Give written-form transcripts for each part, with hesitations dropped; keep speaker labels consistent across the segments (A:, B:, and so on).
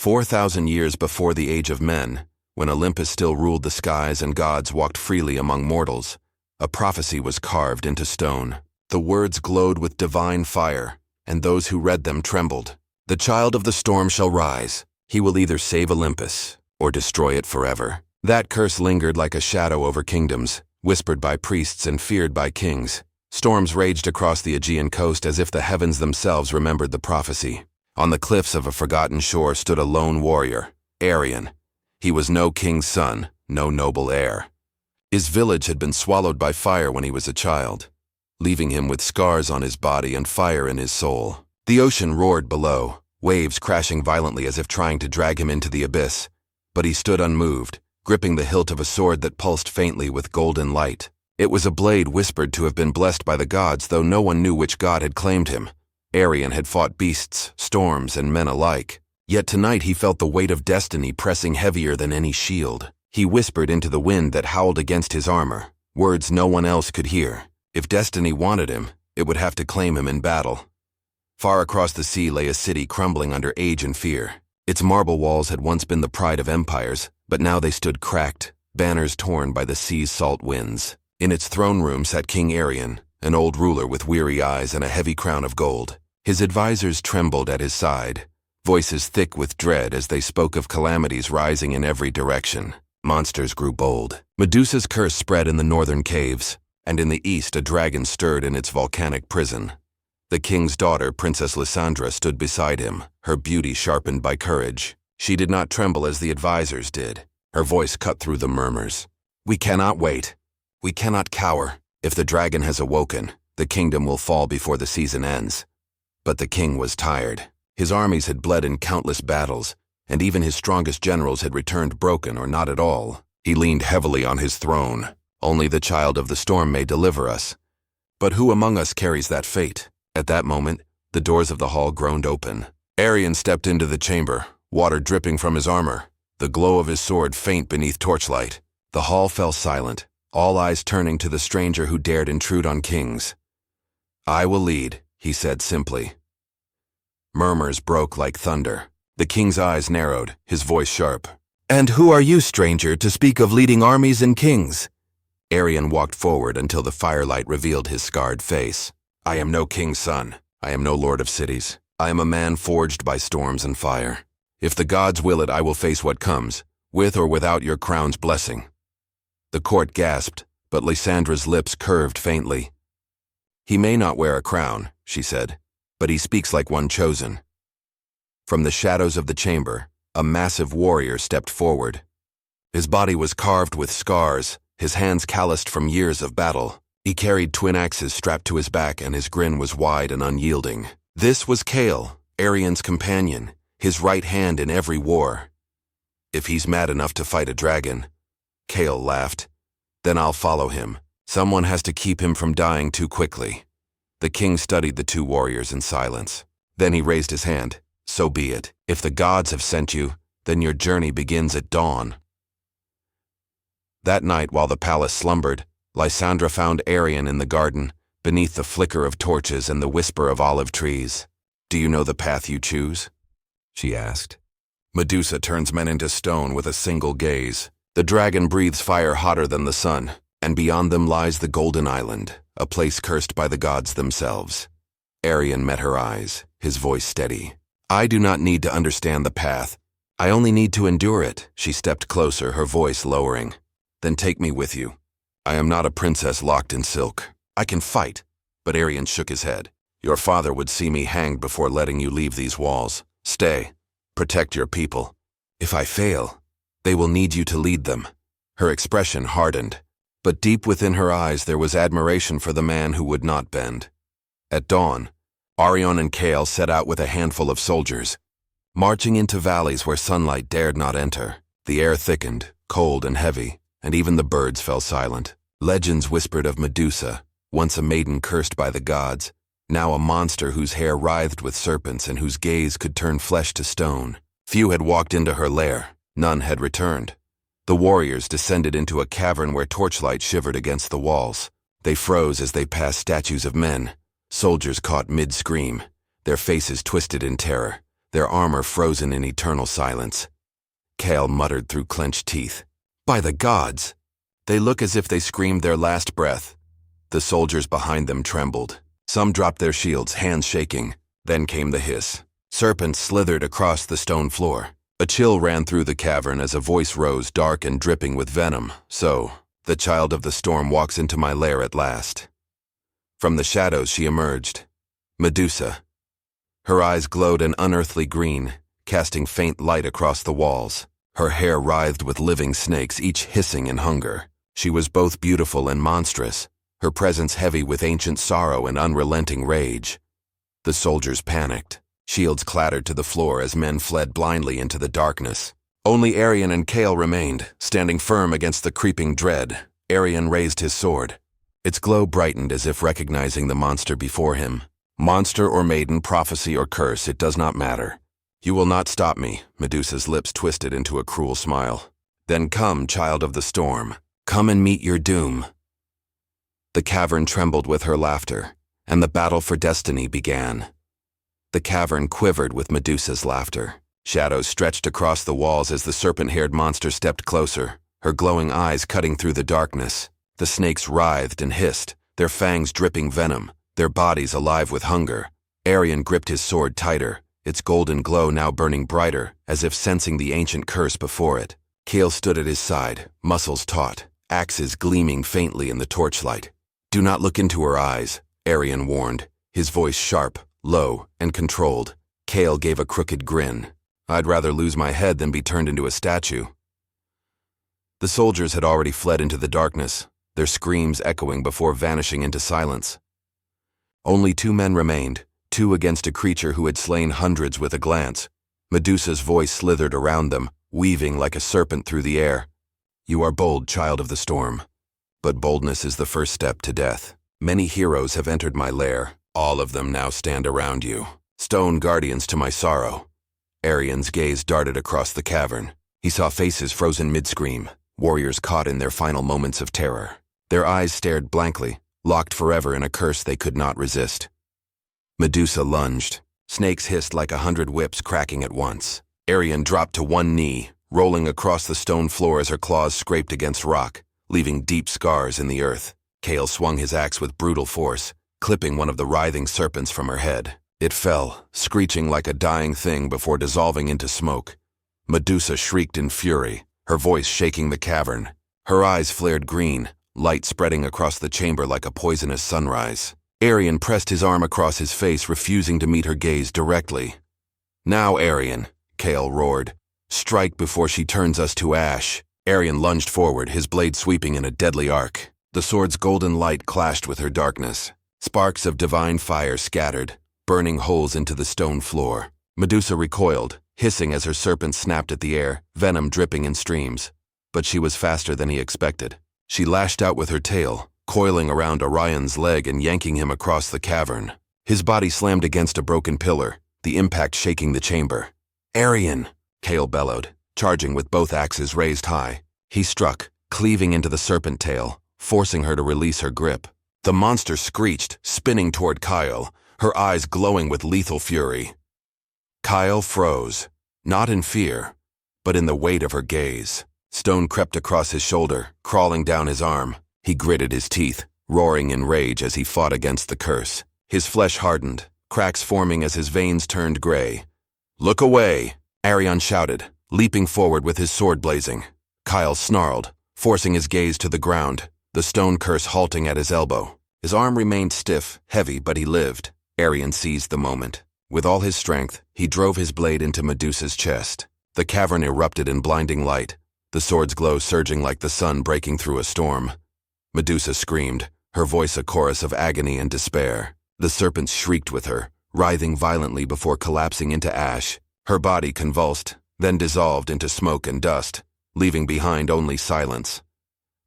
A: 4,000 years before the age of men, when Olympus still ruled the skies and gods walked freely among mortals, a prophecy was carved into stone. The words glowed with divine fire, and those who read them trembled. The child of the storm shall rise. He will either save Olympus or destroy it forever. That curse lingered like a shadow over kingdoms, whispered by priests and feared by kings. Storms raged across the Aegean coast as if the heavens themselves remembered the prophecy. On the cliffs of a forgotten shore stood a lone warrior, Arion. He was no king's son, no noble heir. His village had been swallowed by fire when he was a child, leaving him with scars on his body and fire in his soul. The ocean roared below, waves crashing violently as if trying to drag him into the abyss. But he stood unmoved, gripping the hilt of a sword that pulsed faintly with golden light. It was a blade whispered to have been blessed by the gods, though no one knew which god had claimed him. Arion had fought beasts, storms, and men alike. Yet tonight he felt the weight of destiny pressing heavier than any shield. He whispered into the wind that howled against his armor, words no one else could hear. If destiny wanted him, it would have to claim him in battle. Far across the sea lay a city crumbling under age and fear. Its marble walls had once been the pride of empires, but now they stood cracked, banners torn by the sea's salt winds. In its throne room sat King Arion, an old ruler with weary eyes and a heavy crown of gold. His advisors trembled at his side, voices thick with dread as they spoke of calamities rising in every direction. Monsters grew bold. Medusa's curse spread in the northern caves, and in the east a dragon stirred in its volcanic prison. The king's daughter, Princess Lysandra, stood beside him, her beauty sharpened by courage. She did not tremble as the advisors did. Her voice cut through the murmurs. "We cannot wait. We cannot cower. If the dragon has awoken, the kingdom will fall before the season ends." But the king was tired. His armies had bled in countless battles, and even his strongest generals had returned broken or not at all. He leaned heavily on his throne. "Only the child of the storm may deliver us. But who among us carries that fate?" At that moment, the doors of the hall groaned open. Arion stepped into the chamber, water dripping from his armor, the glow of his sword faint beneath torchlight. The hall fell silent, all eyes turning to the stranger who dared intrude on kings. "I will lead," he said simply. Murmurs broke like thunder. The king's eyes narrowed, his voice sharp. "And who are you, stranger, to speak of leading armies and kings?" Arion walked forward until the firelight revealed his scarred face. "I am no king's son. I am no lord of cities. I am a man forged by storms and fire. If the gods will it, I will face what comes, with or without your crown's blessing." The court gasped, but Lysandra's lips curved faintly. "He may not wear a crown," she said, "but he speaks like one chosen." From the shadows of the chamber, a massive warrior stepped forward. His body was carved with scars, his hands calloused from years of battle. He carried twin axes strapped to his back, and his grin was wide and unyielding. This was Kale, Arion's companion, his right hand in every war. "If he's mad enough to fight a dragon," Kale laughed, "then I'll follow him. Someone has to keep him from dying too quickly." The king studied the two warriors in silence. Then he raised his hand. "So be it. If the gods have sent you, then your journey begins at dawn." That night, while the palace slumbered, Lysandra found Arion in the garden, beneath the flicker of torches and the whisper of olive trees. "Do you know the path you choose?" she asked. "Medusa turns men into stone with a single gaze. The dragon breathes fire hotter than the sun, and beyond them lies the Golden Island, a place cursed by the gods themselves." Arion met her eyes, his voice steady. "I do not need to understand the path. I only need to endure it." She stepped closer, her voice lowering. "Then take me with you. I am not a princess locked in silk. I can fight." But Arion shook his head. "Your father would see me hanged before letting you leave these walls. Stay. Protect your people. If I fail, they will need you to lead them." Her expression hardened, but deep within her eyes there was admiration for the man who would not bend. At dawn, Arion and Kale set out with a handful of soldiers, marching into valleys where sunlight dared not enter. The air thickened, cold and heavy, and even the birds fell silent. Legends whispered of Medusa, once a maiden cursed by the gods, now a monster whose hair writhed with serpents and whose gaze could turn flesh to stone. Few had walked into her lair, none had returned. The warriors descended into a cavern where torchlight shivered against the walls. They froze as they passed statues of men. Soldiers caught mid-scream, their faces twisted in terror. their armor frozen in eternal silence. Kale muttered through clenched teeth. By the gods! They look as if they screamed their last breath. The soldiers behind them trembled. Some dropped their shields, hands shaking. Then came the hiss. Serpents slithered across the stone floor. A chill ran through the cavern as a voice rose, dark and dripping with venom. So, the child of the storm walks into my lair at last. From the shadows she emerged. Medusa. Her eyes glowed an unearthly green, casting faint light across the walls. Her hair writhed with living snakes, each hissing in hunger. She was both beautiful and monstrous, her presence heavy with ancient sorrow and unrelenting rage. The soldiers panicked. Shields clattered to the floor as men fled blindly into the darkness. Only Arion and Kale remained, standing firm against the creeping dread. Arion raised his sword. Its glow brightened as if recognizing the monster before him. Monster or maiden, prophecy or curse, it does not matter. You will not stop me, Medusa's lips twisted into a cruel smile. Then come, child of the storm. Come and meet your doom. The cavern trembled with her laughter, and the battle for destiny began. The cavern quivered with Medusa's laughter. Shadows stretched across the walls as the serpent-haired monster stepped closer, her glowing eyes cutting through the darkness. The snakes writhed and hissed, their fangs dripping venom, their bodies alive with hunger. Arion gripped his sword tighter, its golden glow now burning brighter, as if sensing the ancient curse before it. Kale stood at his side, muscles taut, axes gleaming faintly in the torchlight. Do not look into her eyes, Arion warned, his voice sharp, low, and controlled. Kale gave a crooked grin. I'd rather lose my head than be turned into a statue. The soldiers had already fled into the darkness, their screams echoing before vanishing into silence. Only 2 men remained, 2 against a creature who had slain hundreds with a glance. Medusa's voice slithered around them, weaving like a serpent through the air. You are bold, child of the storm. But boldness is the first step to death. Many heroes have entered my lair. All of them now stand around you. Stone guardians to my sorrow. Arion's gaze darted across the cavern. He saw faces frozen mid-scream, warriors caught in their final moments of terror. Their eyes stared blankly, locked forever in a curse they could not resist. Medusa lunged. Snakes hissed like 100 whips cracking at once. Arion dropped to one knee, rolling across the stone floor as her claws scraped against rock, leaving deep scars in the earth. Kale swung his axe with brutal force, clipping one of the writhing serpents from her head. It fell, screeching like a dying thing before dissolving into smoke. Medusa shrieked in fury, her voice shaking the cavern. Her eyes flared green, light spreading across the chamber like a poisonous sunrise. Arion pressed his arm across his face, refusing to meet her gaze directly. Now, Arion, Kale roared. Strike before she turns us to ash. Arion lunged forward, his blade sweeping in a deadly arc. The sword's golden light clashed with her darkness. Sparks of divine fire scattered, burning holes into the stone floor. Medusa recoiled, hissing as her serpent snapped at the air, venom dripping in streams. But she was faster than he expected. She lashed out with her tail, coiling around Orion's leg and yanking him across the cavern. His body slammed against a broken pillar, the impact shaking the chamber. Arion! Kale bellowed, charging with both axes raised high. He struck, cleaving into the serpent tail, forcing her to release her grip. The monster screeched, spinning toward Kyle, her eyes glowing with lethal fury. Kyle froze, not in fear, but in the weight of her gaze. Stone crept across his shoulder, crawling down his arm. He gritted his teeth, roaring in rage as he fought against the curse. His flesh hardened, cracks forming as his veins turned gray. Look away, Arion shouted, leaping forward with his sword blazing. Kyle snarled, forcing his gaze to the ground, the stone curse halting at his elbow. His arm remained stiff, heavy, but he lived. Arion seized the moment. With all his strength, he drove his blade into Medusa's chest. The cavern erupted in blinding light, the sword's glow surging like the sun breaking through a storm. Medusa screamed, her voice a chorus of agony and despair. The serpents shrieked with her, writhing violently before collapsing into ash. Her body convulsed, then dissolved into smoke and dust, leaving behind only silence.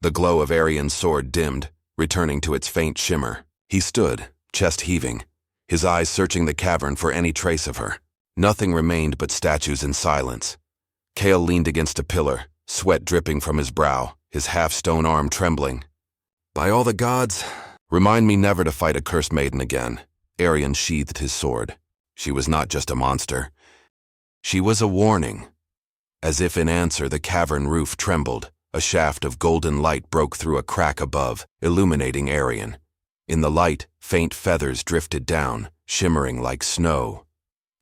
A: The glow of Arion's sword dimmed, returning to its faint shimmer. He stood, chest heaving, his eyes searching the cavern for any trace of her. Nothing remained but statues and silence. Kale leaned against a pillar, sweat dripping from his brow, his half-stone arm trembling. By all the gods, remind me never to fight a cursed maiden again. Arion sheathed his sword. She was not just a monster. She was a warning. As if in answer, the cavern roof trembled. A shaft of golden light broke through a crack above, illuminating Arion. In the light, faint feathers drifted down, shimmering like snow.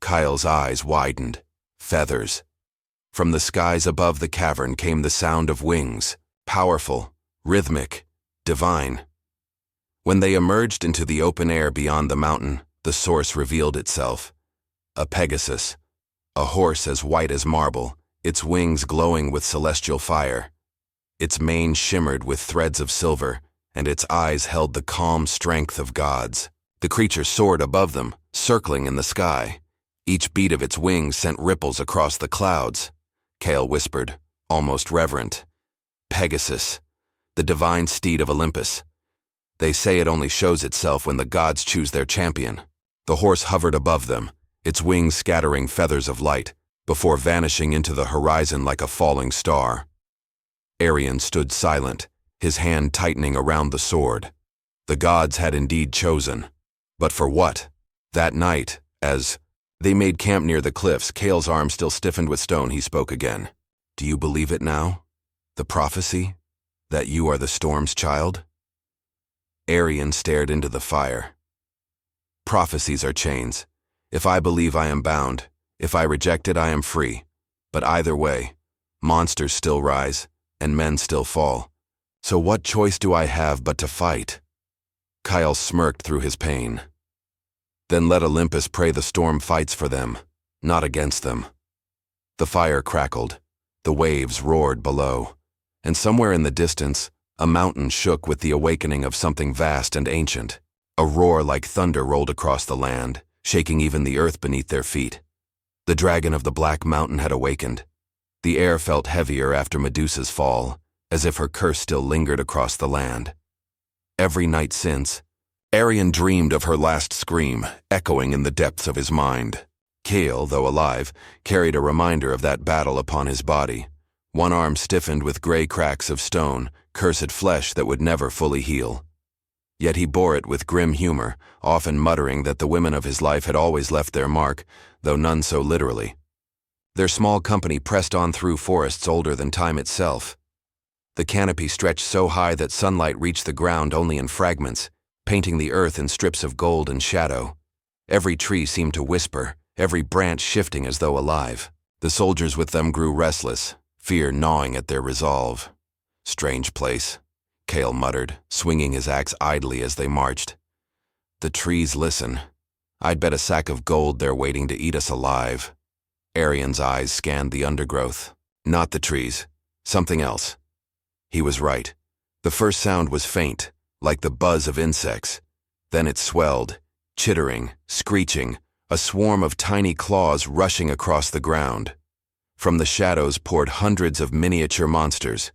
A: Kyle's eyes widened. Feathers. From the skies above the cavern came the sound of wings, powerful, rhythmic, divine. When they emerged into the open air beyond the mountain, the source revealed itself. A Pegasus, a horse as white as marble, its wings glowing with celestial fire. Its mane shimmered with threads of silver, and its eyes held the calm strength of gods. The creature soared above them, circling in the sky. Each beat of its wings sent ripples across the clouds. Kale whispered, almost reverent, "Pegasus, the divine steed of Olympus. They say it only shows itself when the gods choose their champion." The horse hovered above them, its wings scattering feathers of light, before vanishing into the horizon like a falling star. Arion stood silent, his hand tightening around the sword. The gods had indeed chosen. But for what? That night, as they made camp near the cliffs, Kale's arm still stiffened with stone, he spoke again. "Do you believe it now? The prophecy? That you are the storm's child?" Arion stared into the fire. "Prophecies are chains. If I believe, I am bound. If I reject it, I am free. But either way, monsters still rise, and men still fall. So what choice do I have but to fight?" Kyle smirked through his pain. "Then let Olympus pray the storm fights for them, not against them." The fire crackled, the waves roared below, and somewhere in the distance, a mountain shook with the awakening of something vast and ancient. A roar like thunder rolled across the land, shaking even the earth beneath their feet. The dragon of the Black Mountain had awakened. The air felt heavier after Medusa's fall, as if her curse still lingered across the land. Every night since, Arion dreamed of her last scream, echoing in the depths of his mind. Kale, though alive, carried a reminder of that battle upon his body. One arm stiffened with gray cracks of stone, cursed flesh that would never fully heal. Yet he bore it with grim humor, often muttering that the women of his life had always left their mark, though none so literally. Their small company pressed on through forests older than time itself. The canopy stretched so high that sunlight reached the ground only in fragments, painting the earth in strips of gold and shadow. Every tree seemed to whisper, every branch shifting as though alive. The soldiers with them grew restless, fear gnawing at their resolve. "Strange place," Kale muttered, swinging his axe idly as they marched. "The trees listen. I'd bet a sack of gold they're waiting to eat us alive." Arion's eyes scanned the undergrowth. Not the trees. Something else. He was right. The first sound was faint, like the buzz of insects. Then it swelled, chittering, screeching, a swarm of tiny claws rushing across the ground. From the shadows poured hundreds of miniature monsters,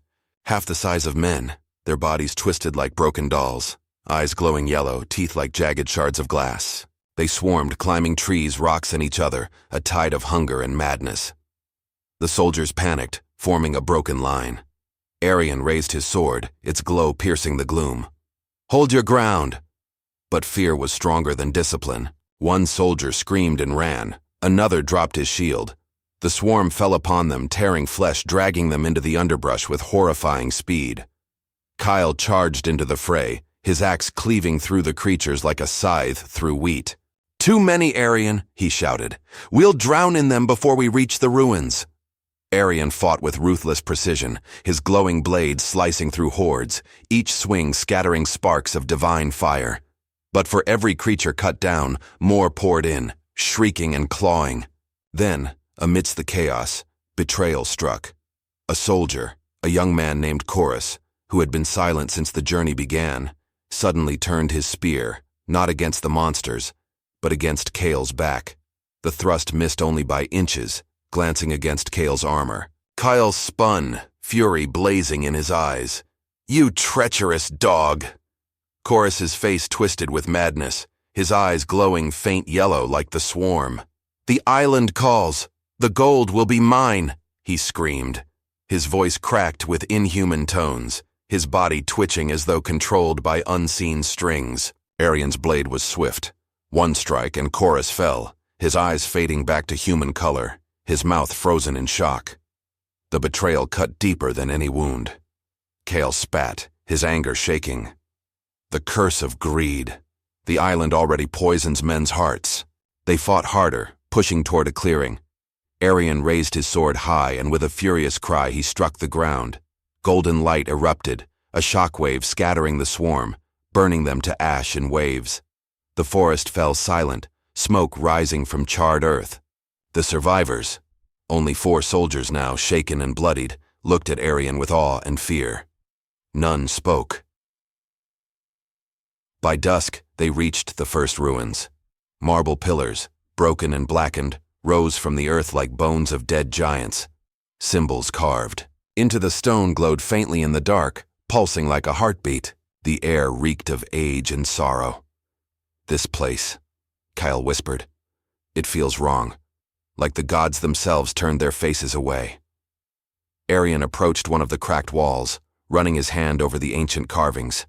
A: half the size of men, their bodies twisted like broken dolls, eyes glowing yellow, teeth like jagged shards of glass. They swarmed, climbing trees, rocks, and each other, a tide of hunger and madness. The soldiers panicked, forming a broken line. Arion raised his sword, its glow piercing the gloom. "Hold your ground!" But fear was stronger than discipline. One soldier screamed and ran. Another dropped his shield. The swarm fell upon them, tearing flesh, dragging them into the underbrush with horrifying speed. Kyle charged into the fray, his axe cleaving through the creatures like a scythe through wheat. "Too many, Arion," he shouted. "We'll drown in them before we reach the ruins." Arion fought with ruthless precision, his glowing blade slicing through hordes, each swing scattering sparks of divine fire. But for every creature cut down, more poured in, shrieking and clawing. Then, amidst the chaos, betrayal struck. A soldier, a young man named Chorus, who had been silent since the journey began, suddenly turned his spear, not against the monsters, but against Kale's back. The thrust missed only by inches, glancing against Kale's armor. Kyle spun, fury blazing in his eyes. "You treacherous dog!" Chorus's face twisted with madness, his eyes glowing faint yellow like the swarm. "The island calls! The gold will be mine!" he screamed. His voice cracked with inhuman tones, his body twitching as though controlled by unseen strings. Arion's blade was swift. One strike and Chorus fell, his eyes fading back to human color, his mouth frozen in shock. The betrayal cut deeper than any wound. Kale spat, his anger shaking. The curse of greed. The island already poisons men's hearts. They fought harder, pushing toward a clearing. Arion raised his sword high, and with a furious cry he struck the ground. Golden light erupted, a shockwave scattering the swarm, burning them to ash in waves. The forest fell silent, smoke rising from charred earth. The survivors, only 4 soldiers now, shaken and bloodied, looked at Arion with awe and fear. None spoke. By dusk, they reached the first ruins. Marble pillars, broken and blackened, rose from the earth like bones of dead giants. Symbols carved. Into the stone glowed faintly in the dark, pulsing like a heartbeat. The air reeked of age and sorrow. "This place," Kyle whispered. "It feels wrong, like the gods themselves turned their faces away." Arion approached one of the cracked walls, running his hand over the ancient carvings.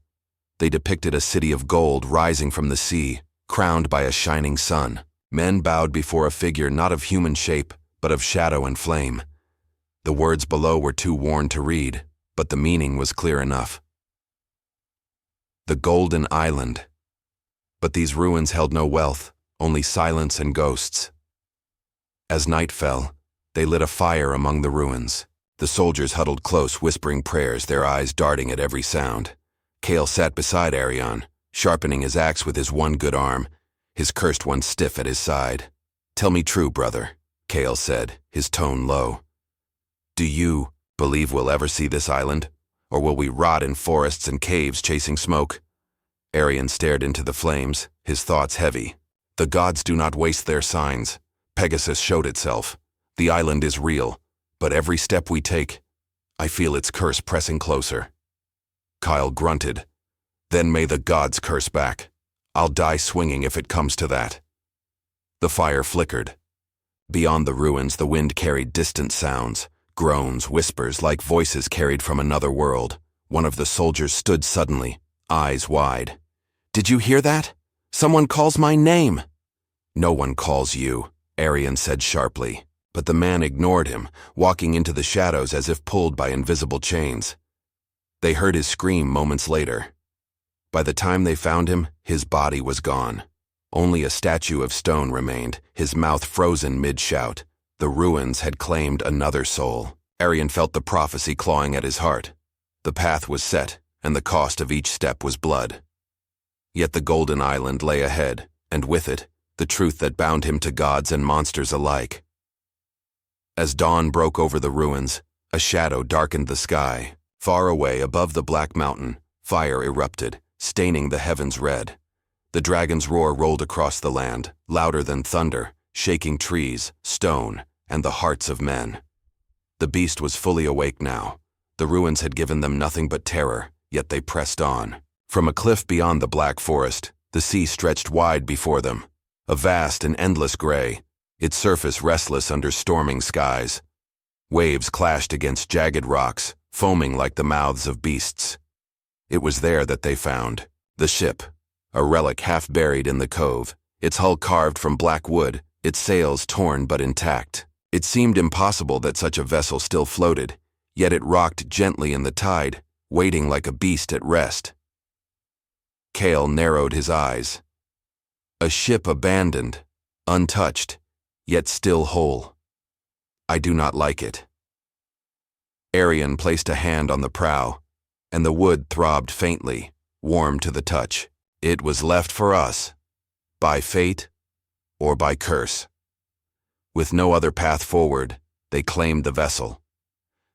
A: They depicted a city of gold rising from the sea, crowned by a shining sun. Men bowed before a figure not of human shape, but of shadow and flame. The words below were too worn to read, but the meaning was clear enough. The Golden Island. But these ruins held no wealth, only silence and ghosts. As night fell, they lit a fire among the ruins. The soldiers huddled close, whispering prayers, their eyes darting at every sound. Kale sat beside Arion, sharpening his axe with his one good arm, his cursed one stiff at his side. "Tell me true, brother," Kale said, his tone low. "Do you believe we'll ever see this island? Or will we rot in forests and caves chasing smoke?" Arion stared into the flames, his thoughts heavy. "The gods do not waste their signs. Pegasus showed itself. The island is real, but every step we take, I feel its curse pressing closer." Kyle grunted. "Then may the gods curse back. I'll die swinging if it comes to that." The fire flickered. Beyond the ruins, the wind carried distant sounds, groans, whispers, like voices carried from another world. One of the soldiers stood suddenly, eyes wide. "Did you hear that? Someone calls my name." "No one calls you," Arion said sharply, but the man ignored him, walking into the shadows as if pulled by invisible chains. They heard his scream moments later. By the time they found him, his body was gone. Only a statue of stone remained, his mouth frozen mid-shout. The ruins had claimed another soul. Arion felt the prophecy clawing at his heart. The path was set, and the cost of each step was blood. Yet the Golden Island lay ahead, and with it, the truth that bound him to gods and monsters alike. As dawn broke over the ruins, a shadow darkened the sky. Far away, above the black mountain, fire erupted, staining the heavens red. The dragon's roar rolled across the land, louder than thunder, shaking trees, stone, and the hearts of men. The beast was fully awake now. The ruins had given them nothing but terror, yet they pressed on. From a cliff beyond the black forest, the sea stretched wide before them, a vast and endless gray, its surface restless under storming skies. Waves clashed against jagged rocks, foaming like the mouths of beasts. It was there that they found the ship, a relic half buried in the cove, its hull carved from black wood, its sails torn but intact. It seemed impossible that such a vessel still floated, yet it rocked gently in the tide, waiting like a beast at rest. Kale narrowed his eyes. A ship abandoned, untouched, yet still whole. "I do not like it." Arion placed a hand on the prow, and the wood throbbed faintly, warm to the touch. It was left for us, by fate or by curse. With no other path forward, they claimed the vessel.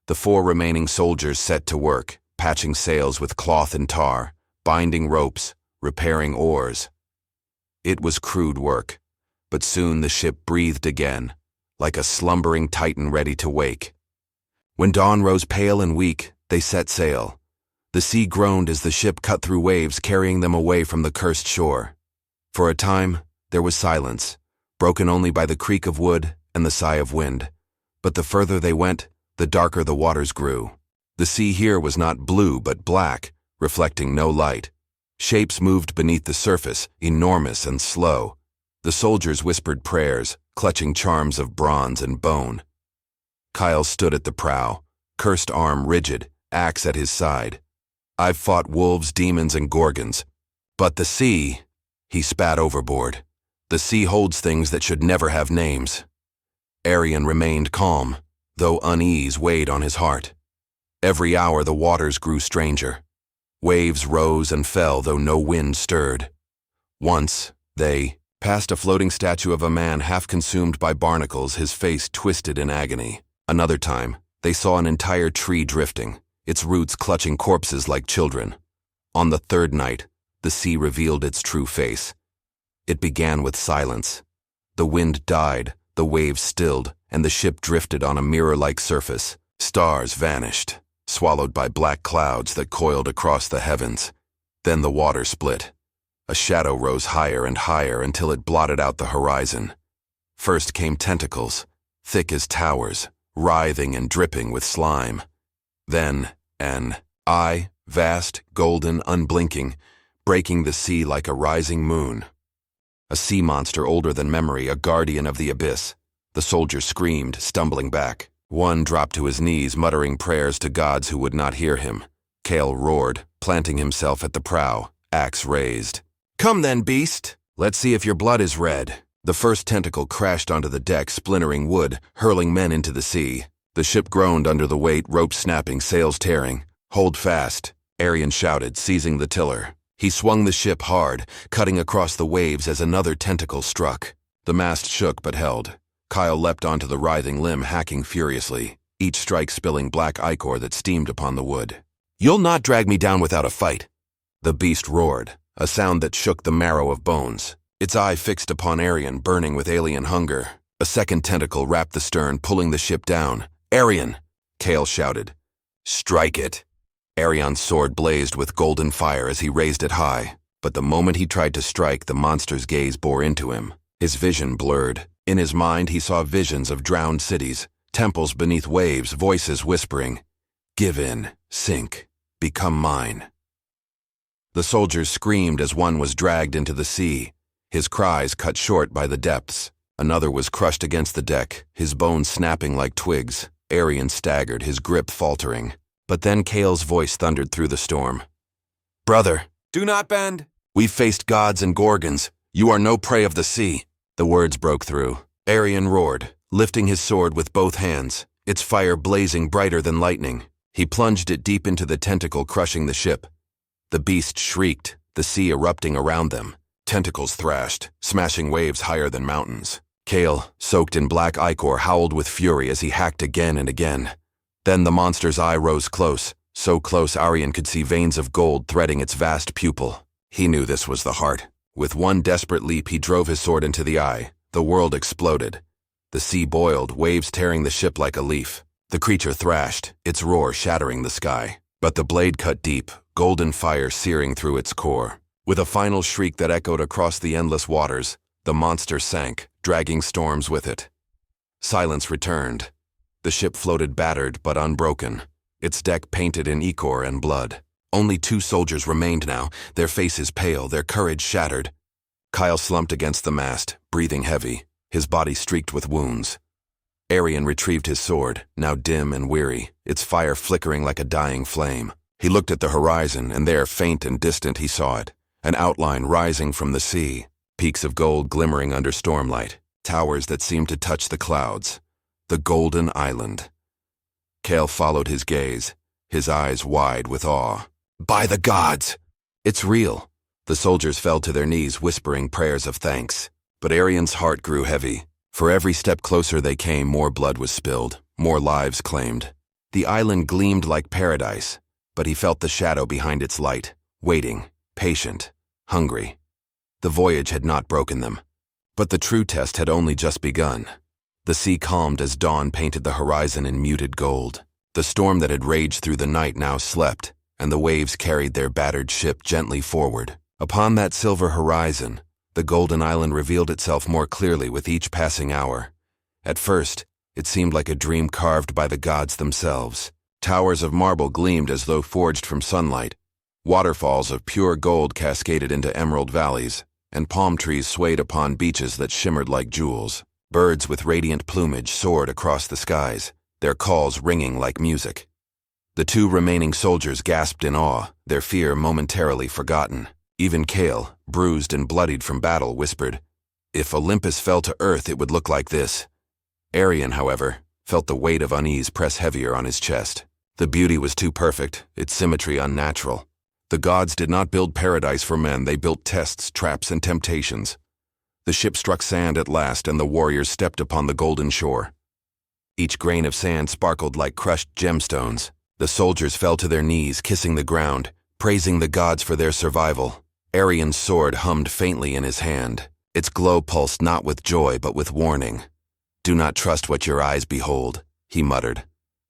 A: The 4 remaining soldiers set to work, patching sails with cloth and tar, binding ropes, repairing oars. It was crude work, but soon the ship breathed again, like a slumbering titan ready to wake. When dawn rose pale and weak, they set sail. The sea groaned as the ship cut through waves, carrying them away from the cursed shore. For a time, there was silence, broken only by the creak of wood and the sigh of wind. But the further they went, the darker the waters grew. The sea here was not blue but black, reflecting no light. Shapes moved beneath the surface, enormous and slow. The soldiers whispered prayers, clutching charms of bronze and bone. Kyle stood at the prow, cursed arm rigid, axe at his side. I've fought wolves, demons, and gorgons. But the sea, he spat overboard. The sea holds things that should never have names. Arion remained calm, though unease weighed on his heart. Every hour the waters grew stranger. Waves rose and fell, though no wind stirred. Once, they passed a floating statue of a man half consumed by barnacles, his face twisted in agony. Another time, they saw an entire tree drifting, its roots clutching corpses like children. On the third night, the sea revealed its true face. It began with silence. The wind died, the waves stilled, and the ship drifted on a mirror-like surface. Stars vanished, swallowed by black clouds that coiled across the heavens. Then the water split. A shadow rose higher and higher until it blotted out the horizon. First came tentacles, thick as towers, writhing and dripping with slime. Then an eye, vast, golden, unblinking, breaking the sea like a rising moon. A sea monster older than memory, a guardian of the abyss. The soldier screamed, stumbling back. One dropped to his knees, muttering prayers to gods who would not hear him. Kale roared, planting himself at the prow, axe raised. "Come then, beast! Let's see if your blood is red." The first tentacle crashed onto the deck, splintering wood, hurling men into the sea. The ship groaned under the weight, ropes snapping, sails tearing. "Hold fast," Arion shouted, seizing the tiller. He swung the ship hard, cutting across the waves as another tentacle struck. The mast shook but held. Kyle leapt onto the writhing limb, hacking furiously, each strike spilling black ichor that steamed upon the wood. "You'll not drag me down without a fight." The beast roared, a sound that shook the marrow of bones. Its eye fixed upon Arion, burning with alien hunger. A second tentacle wrapped the stern, pulling the ship down. "Arion!" Kale shouted. "Strike it!" Arion's sword blazed with golden fire as he raised it high, but the moment he tried to strike, the monster's gaze bore into him. His vision blurred. In his mind, he saw visions of drowned cities, temples beneath waves, voices whispering, "Give in, sink, become mine." The soldiers screamed as one was dragged into the sea, his cries cut short by the depths. Another was crushed against the deck, his bones snapping like twigs. Arion staggered, his grip faltering. But then Kale's voice thundered through the storm. "Brother, do not bend. We've faced gods and gorgons. You are no prey of the sea." The words broke through. Arion roared, lifting his sword with both hands, its fire blazing brighter than lightning. He plunged it deep into the tentacle, crushing the ship. The beast shrieked, the sea erupting around them. Tentacles thrashed, smashing waves higher than mountains. Kale, soaked in black ichor, howled with fury as he hacked again and again. Then the monster's eye rose close, so close Arion could see veins of gold threading its vast pupil. He knew this was the heart. With one desperate leap, he drove his sword into the eye. The world exploded. The sea boiled, waves tearing the ship like a leaf. The creature thrashed, its roar shattering the sky. But the blade cut deep, golden fire searing through its core. With a final shriek that echoed across the endless waters, the monster sank, dragging storms with it. Silence returned. The ship floated battered but unbroken, its deck painted in ichor and blood. Only 2 soldiers remained now, their faces pale, their courage shattered. Kyle slumped against the mast, breathing heavy, his body streaked with wounds. Arion retrieved his sword, now dim and weary, its fire flickering like a dying flame. He looked at the horizon, and there, faint and distant, he saw it, an outline rising from the sea, peaks of gold glimmering under stormlight, towers that seemed to touch the clouds. The Golden Island. Kale followed his gaze, his eyes wide with awe. "By the gods! It's real!" The soldiers fell to their knees, whispering prayers of thanks. But Arion's heart grew heavy. For every step closer they came, more blood was spilled, more lives claimed. The island gleamed like paradise, but he felt the shadow behind its light, waiting, patient, hungry. The voyage had not broken them. But the true test had only just begun. The sea calmed as dawn painted the horizon in muted gold. The storm that had raged through the night now slept, and the waves carried their battered ship gently forward. Upon that silver horizon, the Golden Island revealed itself more clearly with each passing hour. At first, it seemed like a dream carved by the gods themselves. Towers of marble gleamed as though forged from sunlight. Waterfalls of pure gold cascaded into emerald valleys, and palm trees swayed upon beaches that shimmered like jewels. Birds with radiant plumage soared across the skies, their calls ringing like music. The two remaining soldiers gasped in awe, their fear momentarily forgotten. Even Kale, bruised and bloodied from battle, whispered, "If Olympus fell to earth, it would look like this." Arion, however, felt the weight of unease press heavier on his chest. The beauty was too perfect, its symmetry unnatural. The gods did not build paradise for men, they built tests, traps, and temptations. The ship struck sand at last, and the warriors stepped upon the golden shore. Each grain of sand sparkled like crushed gemstones. The soldiers fell to their knees, kissing the ground, praising the gods for their survival. Arion's sword hummed faintly in his hand. Its glow pulsed not with joy but with warning. "Do not trust what your eyes behold," he muttered.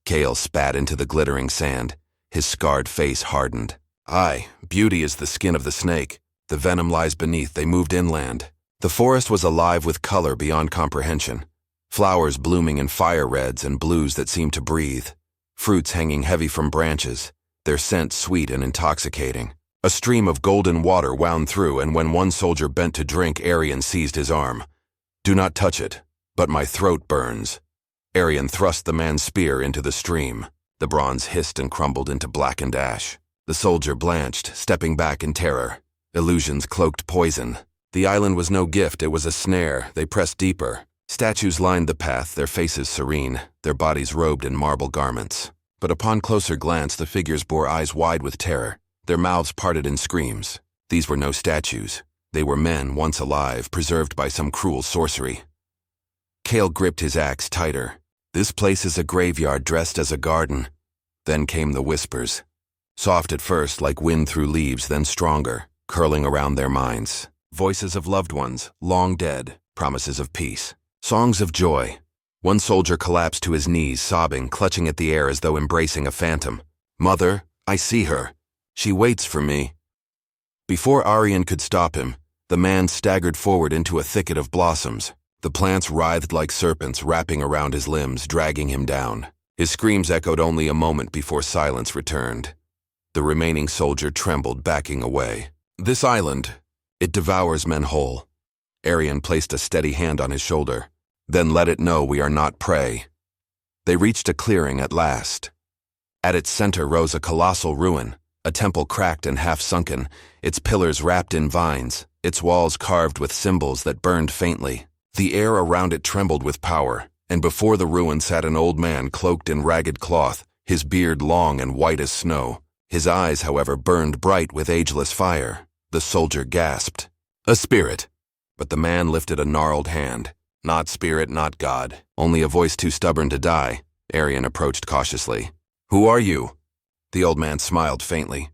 A: Kale spat into the glittering sand. His scarred face hardened. "Aye, beauty is the skin of the snake. The venom lies beneath." They moved inland. The forest was alive with color beyond comprehension. Flowers blooming in fire reds and blues that seemed to breathe. Fruits hanging heavy from branches, their scent sweet and intoxicating. A stream of golden water wound through, and when one soldier bent to drink, Arion seized his arm. "Do not touch it, but my throat burns." Arion thrust the man's spear into the stream. The bronze hissed and crumbled into blackened ash. The soldier blanched, stepping back in terror. Illusions cloaked poison. The island was no gift, it was a snare. They pressed deeper. Statues lined the path, their faces serene, their bodies robed in marble garments. But upon closer glance, the figures bore eyes wide with terror, their mouths parted in screams. These were no statues. They were men once alive, preserved by some cruel sorcery. Kale gripped his axe tighter. "This place is a graveyard dressed as a garden." Then came the whispers. Soft at first, like wind through leaves, then stronger, curling around their minds. Voices of loved ones, long dead, promises of peace. Songs of joy. One soldier collapsed to his knees, sobbing, clutching at the air as though embracing a phantom. "Mother, I see her. She waits for me." Before Arion could stop him, the man staggered forward into a thicket of blossoms. The plants writhed like serpents, wrapping around his limbs, dragging him down. His screams echoed only a moment before silence returned. The remaining soldier trembled, backing away. "This island, it devours men whole." Arion placed a steady hand on his shoulder. "Then let it know we are not prey." They reached a clearing at last. At its center rose a colossal ruin, a temple cracked and half-sunken, its pillars wrapped in vines, its walls carved with symbols that burned faintly. The air around it trembled with power, and before the ruin sat an old man cloaked in ragged cloth, his beard long and white as snow. His eyes, however, burned bright with ageless fire. The soldier gasped. "A spirit!" But the man lifted a gnarled hand. "Not spirit, not god. Only a voice too stubborn to die." Arion approached cautiously. "Who are you?" The old man smiled faintly.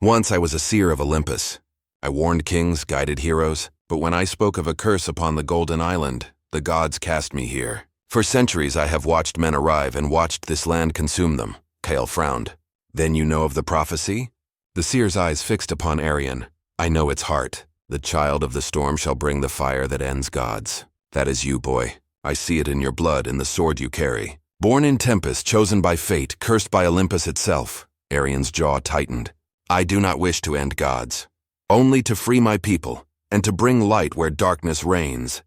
A: "Once I was a seer of Olympus. I warned kings, guided heroes, but when I spoke of a curse upon the Golden Island, the gods cast me here. For centuries I have watched men arrive and watched this land consume them." Kale frowned. "Then you know of the prophecy?" The seer's eyes fixed upon Arion. "I know its heart. The child of the storm shall bring the fire that ends gods. That is you, boy. I see it in your blood, in the sword you carry. Born in tempest, chosen by fate, cursed by Olympus itself." Arion's jaw tightened. "I do not wish to end gods. Only to free my people, and to bring light where darkness reigns."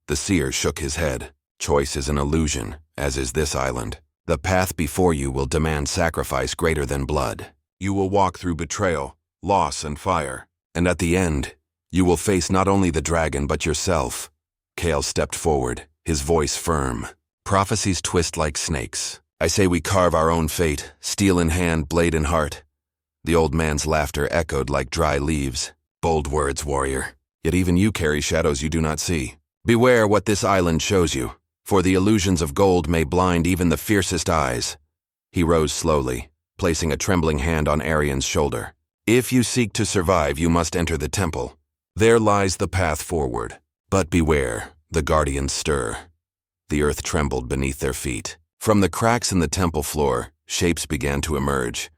A: The seer shook his head. "Choice is an illusion, as is this island. The path before you will demand sacrifice greater than blood. You will walk through betrayal, loss, and fire. And at the end, you will face not only the dragon but yourself." Kale stepped forward, his voice firm. "Prophecies twist like snakes. I say we carve our own fate, steel in hand, blade in heart." The old man's laughter echoed like dry leaves. "Bold words, warrior. Yet even you carry shadows you do not see. Beware what this island shows you, for the illusions of gold may blind even the fiercest eyes." He rose slowly, placing a trembling hand on Arion's shoulder. "If you seek to survive, you must enter the temple. There lies the path forward. But beware, the guardians stir." The earth trembled beneath their feet. From the cracks in the temple floor, shapes began to emerge.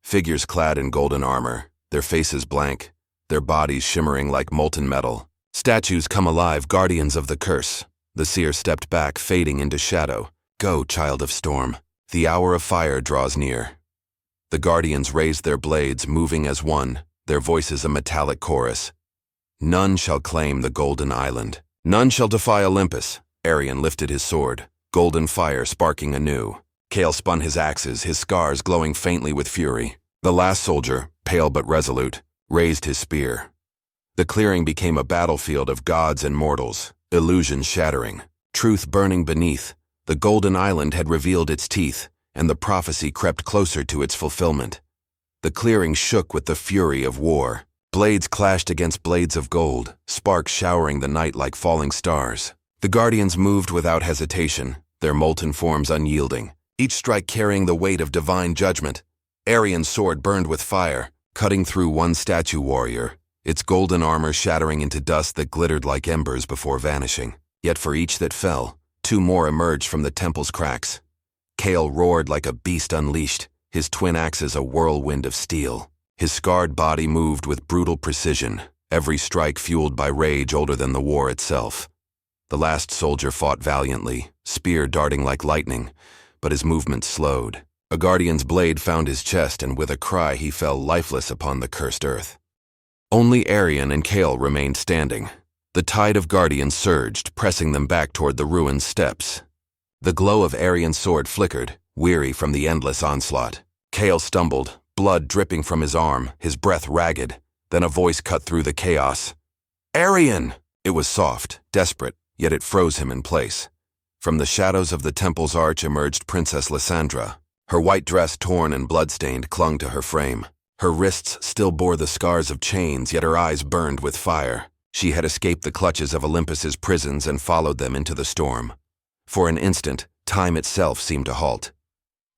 A: Figures clad in golden armor, their faces blank, their bodies shimmering like molten metal. Statues come alive, guardians of the curse. The seer stepped back, fading into shadow. "Go, child of storm. The hour of fire draws near." The guardians raised their blades, moving as one, their voices a metallic chorus. None shall claim the golden island. None shall defy Olympus. Arion lifted his sword, golden fire sparking anew. Kale spun his axes, his scars glowing faintly with fury. The last soldier, pale but resolute, raised his spear. The clearing became a battlefield of gods and mortals, illusions shattering, truth burning beneath. The golden island had revealed its teeth, and the prophecy crept closer to its fulfillment. The clearing shook with the fury of war. Blades clashed against blades of gold, sparks showering the night like falling stars. The guardians moved without hesitation, their molten forms unyielding, each strike carrying the weight of divine judgment. Arion's sword burned with fire, cutting through one statue warrior, its golden armor shattering into dust that glittered like embers before vanishing. Yet for each that fell, two more emerged from the temple's cracks. Kale roared like a beast unleashed, his twin axes a whirlwind of steel. His scarred body moved with brutal precision, every strike fueled by rage older than the war itself. The last soldier fought valiantly, spear darting like lightning, but his movement slowed. A guardian's blade found his chest, and with a cry he fell lifeless upon the cursed earth. Only Arion and Kale remained standing. The tide of guardians surged, pressing them back toward the ruined steps. The glow of Arion's sword flickered, weary from the endless onslaught. Kale stumbled, blood dripping from his arm, his breath ragged. Then a voice cut through the chaos. "Arion!" It was soft, desperate, yet it froze him in place. From the shadows of the temple's arch emerged Princess Lysandra. Her white dress, torn and bloodstained, clung to her frame. Her wrists still bore the scars of chains, yet her eyes burned with fire. She had escaped the clutches of Olympus's prisons and followed them into the storm. For an instant, time itself seemed to halt.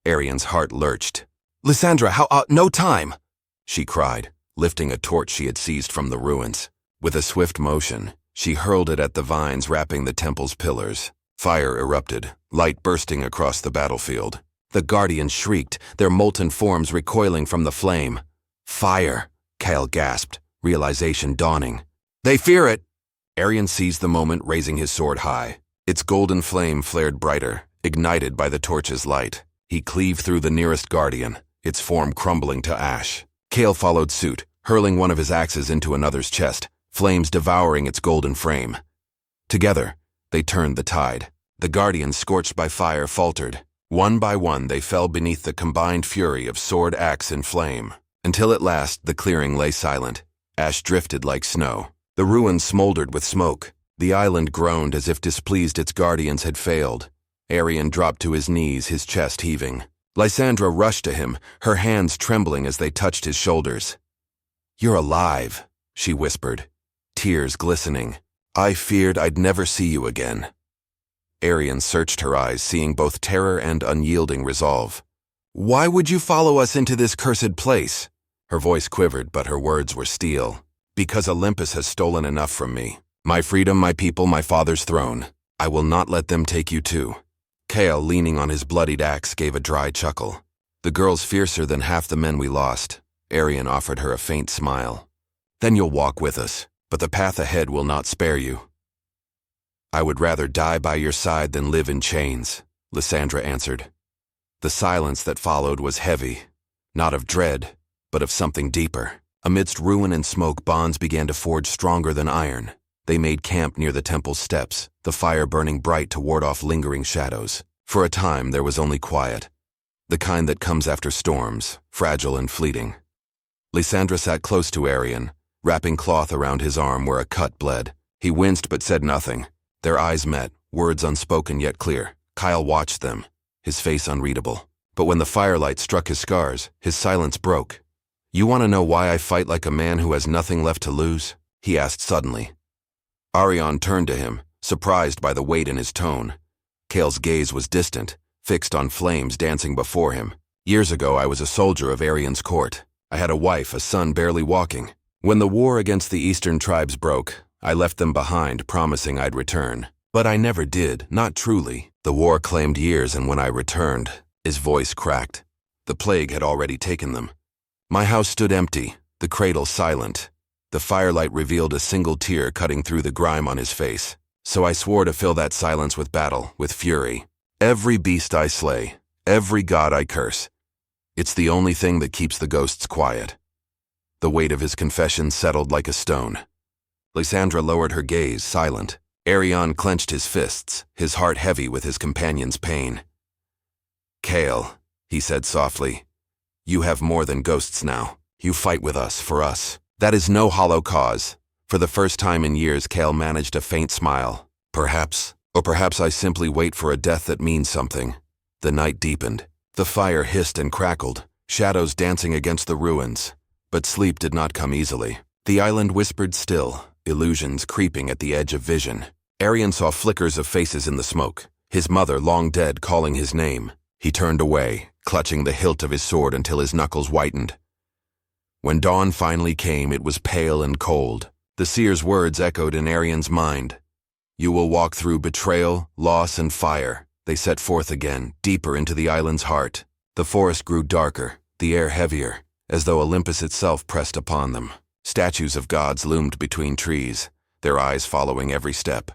A: Arion's heart lurched. "Lysandra, no time!" she cried, lifting a torch she had seized from the ruins. With a swift motion, she hurled it at the vines wrapping the temple's pillars. Fire erupted, light bursting across the battlefield. The guardians shrieked, their molten forms recoiling from the flame. "Fire!" Kale gasped, realization dawning. "They fear it!" Arion seized the moment, raising his sword high. Its golden flame flared brighter, ignited by the torch's light. He cleaved through the nearest guardian, its form crumbling to ash. Kale followed suit, hurling one of his axes into another's chest, flames devouring its golden frame. Together, they turned the tide. The guardians, scorched by fire, faltered. One by one, they fell beneath the combined fury of sword, axe, and flame. Until at last, the clearing lay silent. Ash drifted like snow. The ruins smoldered with smoke. The island groaned as if displeased its guardians had failed. Arion dropped to his knees, his chest heaving. Lysandra rushed to him, her hands trembling as they touched his shoulders. "You're alive," she whispered, tears glistening. "I feared I'd never see you again." Arion searched her eyes, seeing both terror and unyielding resolve. "Why would you follow us into this cursed place?" Her voice quivered, but her words were steel. "Because Olympus has stolen enough from me. My freedom, my people, my father's throne. I will not let them take you too." Kale, leaning on his bloodied axe, gave a dry chuckle. "The girl's fiercer than half the men we lost." Arion offered her a faint smile. "Then you'll walk with us, but the path ahead will not spare you." "I would rather die by your side than live in chains," Lysandra answered. The silence that followed was heavy, not of dread, but of something deeper. Amidst ruin and smoke, bonds began to forge stronger than iron. They made camp near the temple's steps, the fire burning bright to ward off lingering shadows. For a time, there was only quiet, the kind that comes after storms, fragile and fleeting. Lysandra sat close to Arion, wrapping cloth around his arm where a cut bled. He winced but said nothing. Their eyes met, words unspoken yet clear. Kyle watched them, his face unreadable. But when the firelight struck his scars, his silence broke. "You want to know why I fight like a man who has nothing left to lose?" he asked suddenly. Arion turned to him, surprised by the weight in his tone. Kale's gaze was distant, fixed on flames dancing before him. "Years ago, I was a soldier of Arion's court. I had a wife, a son barely walking. When the war against the eastern tribes broke, I left them behind, promising I'd return. But I never did, not truly. The war claimed years, and when I returned," his voice cracked, "the plague had already taken them. My house stood empty, the cradle silent. The firelight revealed a single tear cutting through the grime on his face. So I swore to fill that silence with battle, with fury. Every beast I slay, every god I curse. It's the only thing that keeps the ghosts quiet." The weight of his confession settled like a stone. Lysandra lowered her gaze, silent. Arion clenched his fists, his heart heavy with his companion's pain. "Kale," he said softly, "you have more than ghosts now. You fight with us, for us. That is no hollow cause." For the first time in years, Kale managed a faint smile. "Perhaps, or perhaps I simply wait for a death that means something." The night deepened. The fire hissed and crackled, shadows dancing against the ruins. But sleep did not come easily. The island whispered still, illusions creeping at the edge of vision. Arion saw flickers of faces in the smoke, his mother long dead calling his name. He turned away, clutching the hilt of his sword until his knuckles whitened. When dawn finally came, it was pale and cold. The seer's words echoed in Arion's mind. "You will walk through betrayal, loss, and fire." They set forth again, deeper into the island's heart. The forest grew darker, the air heavier, as though Olympus itself pressed upon them. Statues of gods loomed between trees, their eyes following every step.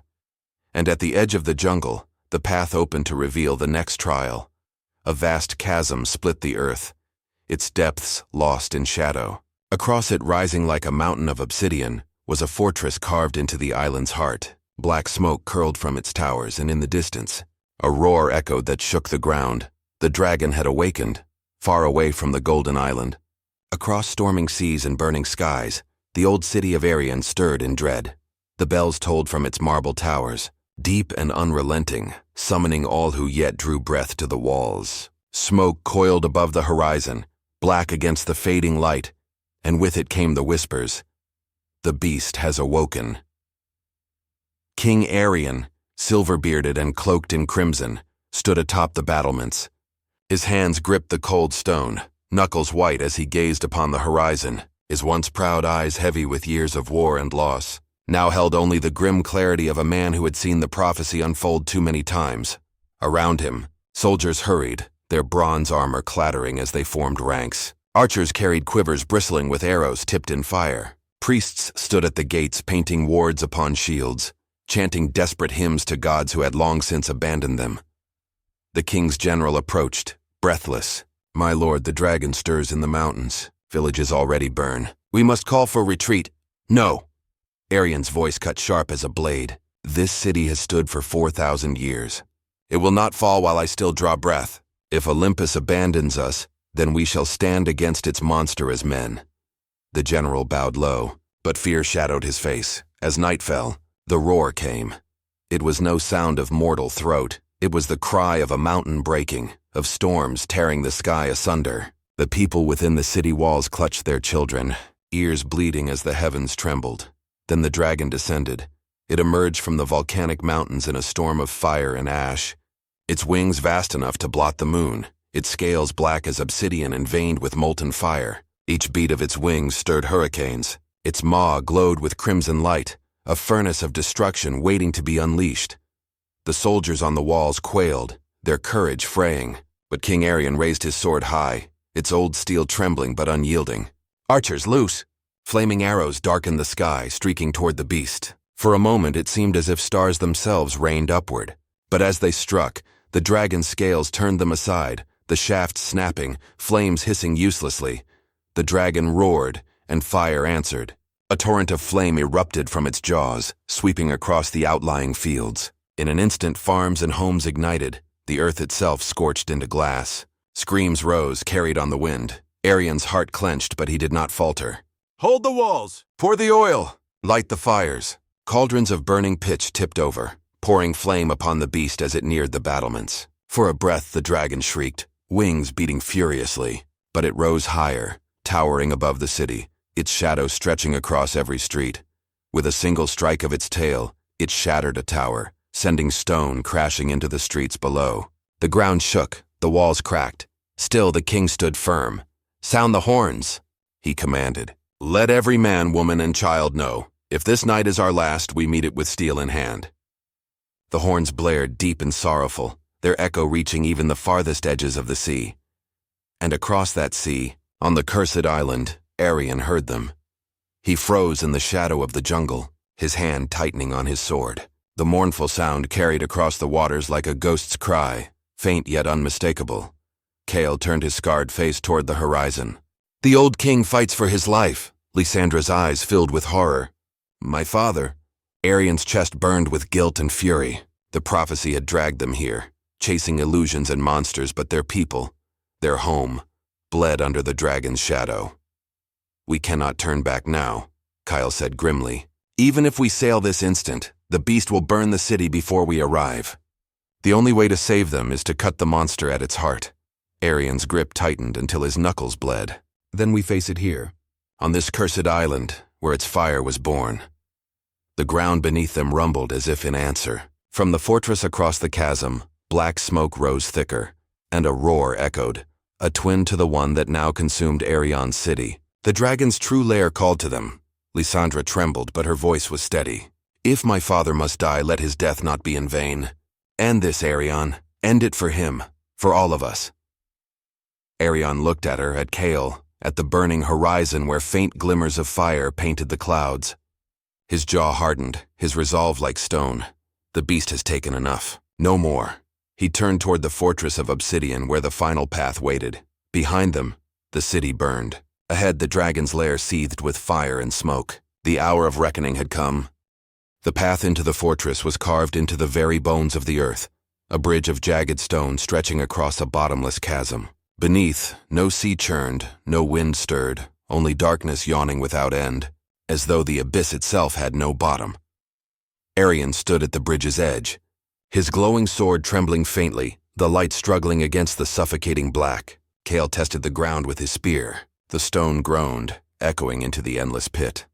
A: And at the edge of the jungle, the path opened to reveal the next trial. A vast chasm split the earth, its depths lost in shadow. Across it, rising like a mountain of obsidian, was a fortress carved into the island's heart. Black smoke curled from its towers, and in the distance, a roar echoed that shook the ground. The dragon had awakened, far away from the Golden Island. Across storming seas and burning skies, the old city of Arion stirred in dread. The bells tolled from its marble towers, deep and unrelenting, summoning all who yet drew breath to the walls. Smoke coiled above the horizon, black against the fading light, and with it came the whispers, "The beast has awoken." King Arion, silver-bearded and cloaked in crimson, stood atop the battlements. His hands gripped the cold stone, knuckles white as he gazed upon the horizon, his once proud eyes heavy with years of war and loss, now held only the grim clarity of a man who had seen the prophecy unfold too many times. Around him, soldiers hurried, their bronze armor clattering as they formed ranks. Archers carried quivers bristling with arrows tipped in fire. Priests stood at the gates painting wards upon shields, chanting desperate hymns to gods who had long since abandoned them. The king's general approached, breathless. "My lord, the dragon stirs in the mountains. Villages already burn. We must call for retreat." "No!" Arion's voice cut sharp as a blade. "This city has stood for 4,000 years. It will not fall while I still draw breath. If Olympus abandons us, then we shall stand against its monster as men." The general bowed low, but fear shadowed his face. As night fell, the roar came. It was no sound of mortal throat. It was the cry of a mountain breaking, of storms tearing the sky asunder. The people within the city walls clutched their children, ears bleeding as the heavens trembled. Then the dragon descended. It emerged from the volcanic mountains in a storm of fire and ash. Its wings vast enough to blot the moon, its scales black as obsidian and veined with molten fire. Each beat of its wings stirred hurricanes. Its maw glowed with crimson light, a furnace of destruction waiting to be unleashed. The soldiers on the walls quailed, their courage fraying, but King Arion raised his sword high, its old steel trembling but unyielding. "Archers, loose!" Flaming arrows darkened the sky, streaking toward the beast. For a moment it seemed as if stars themselves rained upward. But as they struck, the dragon's scales turned them aside, the shafts snapping, flames hissing uselessly. The dragon roared, and fire answered. A torrent of flame erupted from its jaws, sweeping across the outlying fields. In an instant, farms and homes ignited, the earth itself scorched into glass. Screams rose, carried on the wind. Arion's heart clenched, but he did not falter.
B: "Hold the walls!
A: Pour the oil! Light the fires!" Cauldrons of burning pitch tipped over, pouring flame upon the beast as it neared the battlements. For a breath, the dragon shrieked, wings beating furiously. But it rose higher, towering above the city, its shadow stretching across every street. With a single strike of its tail, it shattered a tower, sending stone crashing into the streets below. The ground shook, the walls cracked. Still the king stood firm. "Sound the horns," he commanded. "Let every man, woman, and child know. If this night is our last, we meet it with steel in hand." The horns blared deep and sorrowful, their echo reaching even the farthest edges of the sea. And across that sea, on the cursed island, Arion heard them. He froze in the shadow of the jungle, his hand tightening on his sword. The mournful sound carried across the waters like a ghost's cry, faint yet unmistakable. Kale turned his scarred face toward the horizon. "The old king fights for his life." Lysandra's eyes filled with horror. My father. Arian's chest burned with guilt and fury. The prophecy had dragged them here, chasing illusions and monsters, but their people, their home, bled under the dragon's shadow. We cannot turn back now, Kyle said grimly. Even if we sail this instant, the beast will burn the city before we arrive. The only way to save them is to cut the monster at its heart. Arian's grip tightened until his knuckles bled. Then we face it here, on this cursed island where its fire was born. The ground beneath them rumbled as if in answer. From the fortress across the chasm, black smoke rose thicker, and a roar echoed, a twin to the one that now consumed Arian's city. The dragon's true lair called to them. Lysandra trembled, but her voice was steady. If my father must die, let his death not be in vain. End this, Arian. End it for him, for all of us. Arian looked at her, at Kale, at the burning horizon where faint glimmers of fire painted the clouds. His jaw hardened, his resolve like stone. The beast has taken enough. No more. He turned toward the fortress of obsidian where the final path waited. Behind them, the city burned. Ahead, the dragon's lair seethed with fire and smoke. The hour of reckoning had come. The path into the fortress was carved into the very bones of the earth, a bridge of jagged stone stretching across a bottomless chasm. Beneath, no sea churned, no wind stirred, only darkness yawning without end, as though the abyss itself had no bottom. Arian stood at the bridge's edge, his glowing sword trembling faintly, the light struggling against the suffocating black. Kale tested the ground with his spear. The stone groaned, echoing into the endless pit.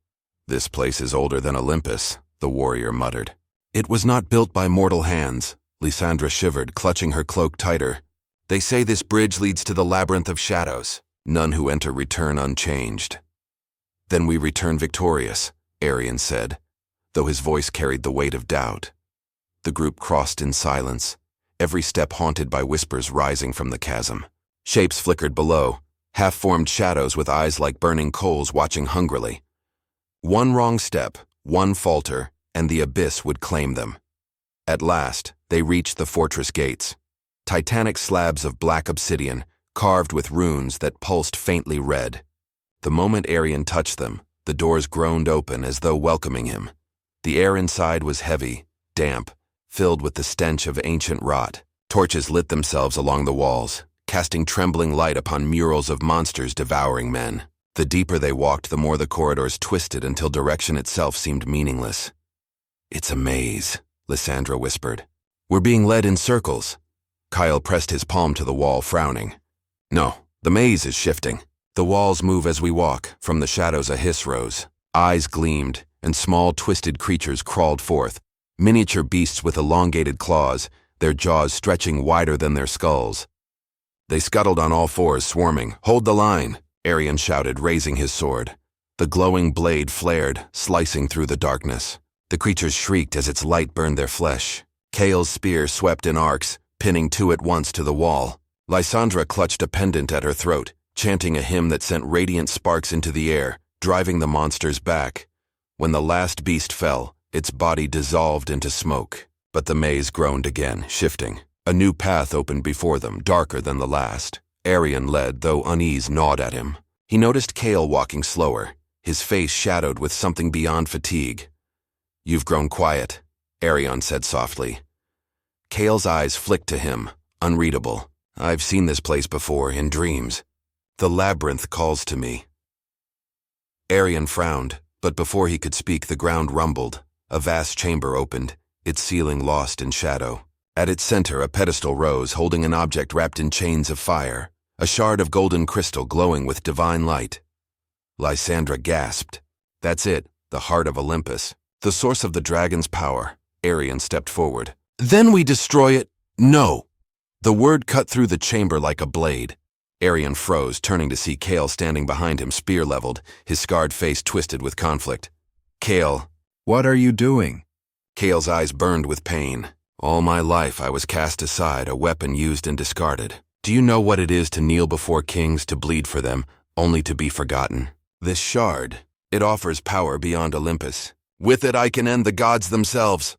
A: This place is older than Olympus, the warrior muttered. It was not built by mortal hands. Lysandra shivered, clutching her cloak tighter. They say this bridge leads to the labyrinth of shadows. None who enter return unchanged. Then we return victorious, Arian said, though his voice carried the weight of doubt. The group crossed in silence, every step haunted by whispers rising from the chasm. Shapes flickered below, half-formed shadows with eyes like burning coals watching hungrily. One wrong step, one falter, and the abyss would claim them. At last, they reached the fortress gates. Titanic slabs of black obsidian, carved with runes that pulsed faintly red. The moment Arian touched them, the doors groaned open as though welcoming him. The air inside was heavy, damp, filled with the stench of ancient rot. Torches lit themselves along the walls, casting trembling light upon murals of monsters devouring men. The deeper they walked, the more the corridors twisted until direction itself seemed meaningless. It's a maze, Lysandra whispered. We're being led in circles. Kyle pressed his palm to the wall, frowning. No, the maze is shifting. The walls move as we walk. From the shadows a hiss rose. Eyes gleamed, and small twisted creatures crawled forth. Miniature beasts with elongated claws, their jaws stretching wider than their skulls. They scuttled on all fours, swarming. Hold the line, Arian shouted, raising his sword. The glowing blade flared, slicing through the darkness. The creatures shrieked as its light burned their flesh. Kale's spear swept in arcs, pinning two at once to the wall. Lysandra clutched a pendant at her throat, chanting a hymn that sent radiant sparks into the air, driving the monsters back. When the last beast fell, its body dissolved into smoke. But the maze groaned again, shifting. A new path opened before them, darker than the last. Arian led, though unease gnawed at him. He noticed Kale walking slower, his face shadowed with something beyond fatigue. You've grown quiet, Arian said softly. Kale's eyes flicked to him, unreadable. I've seen this place before, in dreams. The labyrinth calls to me. Arian frowned, but before he could speak, the ground rumbled. A vast chamber opened, its ceiling lost in shadow. At its center, a pedestal rose, holding an object wrapped in chains of fire, a shard of golden crystal glowing with divine light. Lysandra gasped. That's it, the heart of Olympus, the source of the dragon's power. Arian stepped forward. Then we destroy it? No. The word cut through the chamber like a blade. Arian froze, turning to see Kale standing behind him, spear leveled, his scarred face twisted with conflict. Kale, what are you doing? Kale's eyes burned with pain. All my life I was cast aside, a weapon used and discarded. Do you know what it is to kneel before kings, to bleed for them, only to be forgotten? This shard, it offers power beyond Olympus. With it I can end the gods themselves.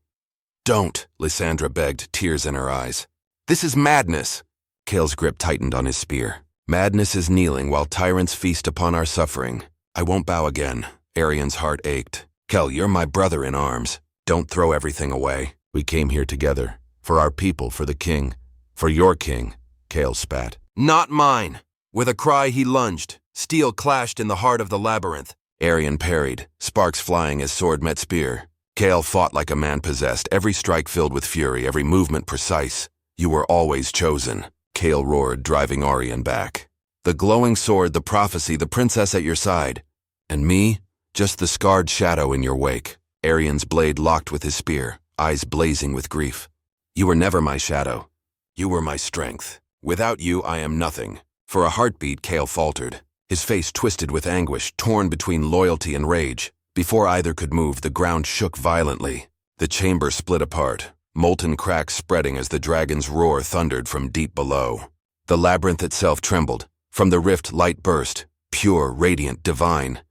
A: Don't, Lysandra begged, tears in her eyes. This is madness. Kale's grip tightened on his spear. Madness is kneeling while tyrants feast upon our suffering. I won't bow again. Arian's heart ached. Kel, you're my brother in arms. Don't throw everything away. We came here together. For our people, for the king. For your king, Kale spat. Not mine! With a cry he lunged. Steel clashed in the heart of the labyrinth. Arion parried, sparks flying as sword met spear. Kale fought like a man possessed, every strike filled with fury, every movement precise. You were always chosen, Kale roared, driving Arion back. The glowing sword, the prophecy, the princess at your side. And me, just the scarred shadow in your wake. Arion's blade locked with his spear, eyes blazing with grief. You were never my shadow. You were my strength. Without you, I am nothing. For a heartbeat, Kale faltered. His face twisted with anguish, torn between loyalty and rage. Before either could move, the ground shook violently. The chamber split apart, molten cracks spreading as the dragon's roar thundered from deep below. The labyrinth itself trembled. From the rift, light burst, pure, radiant, divine.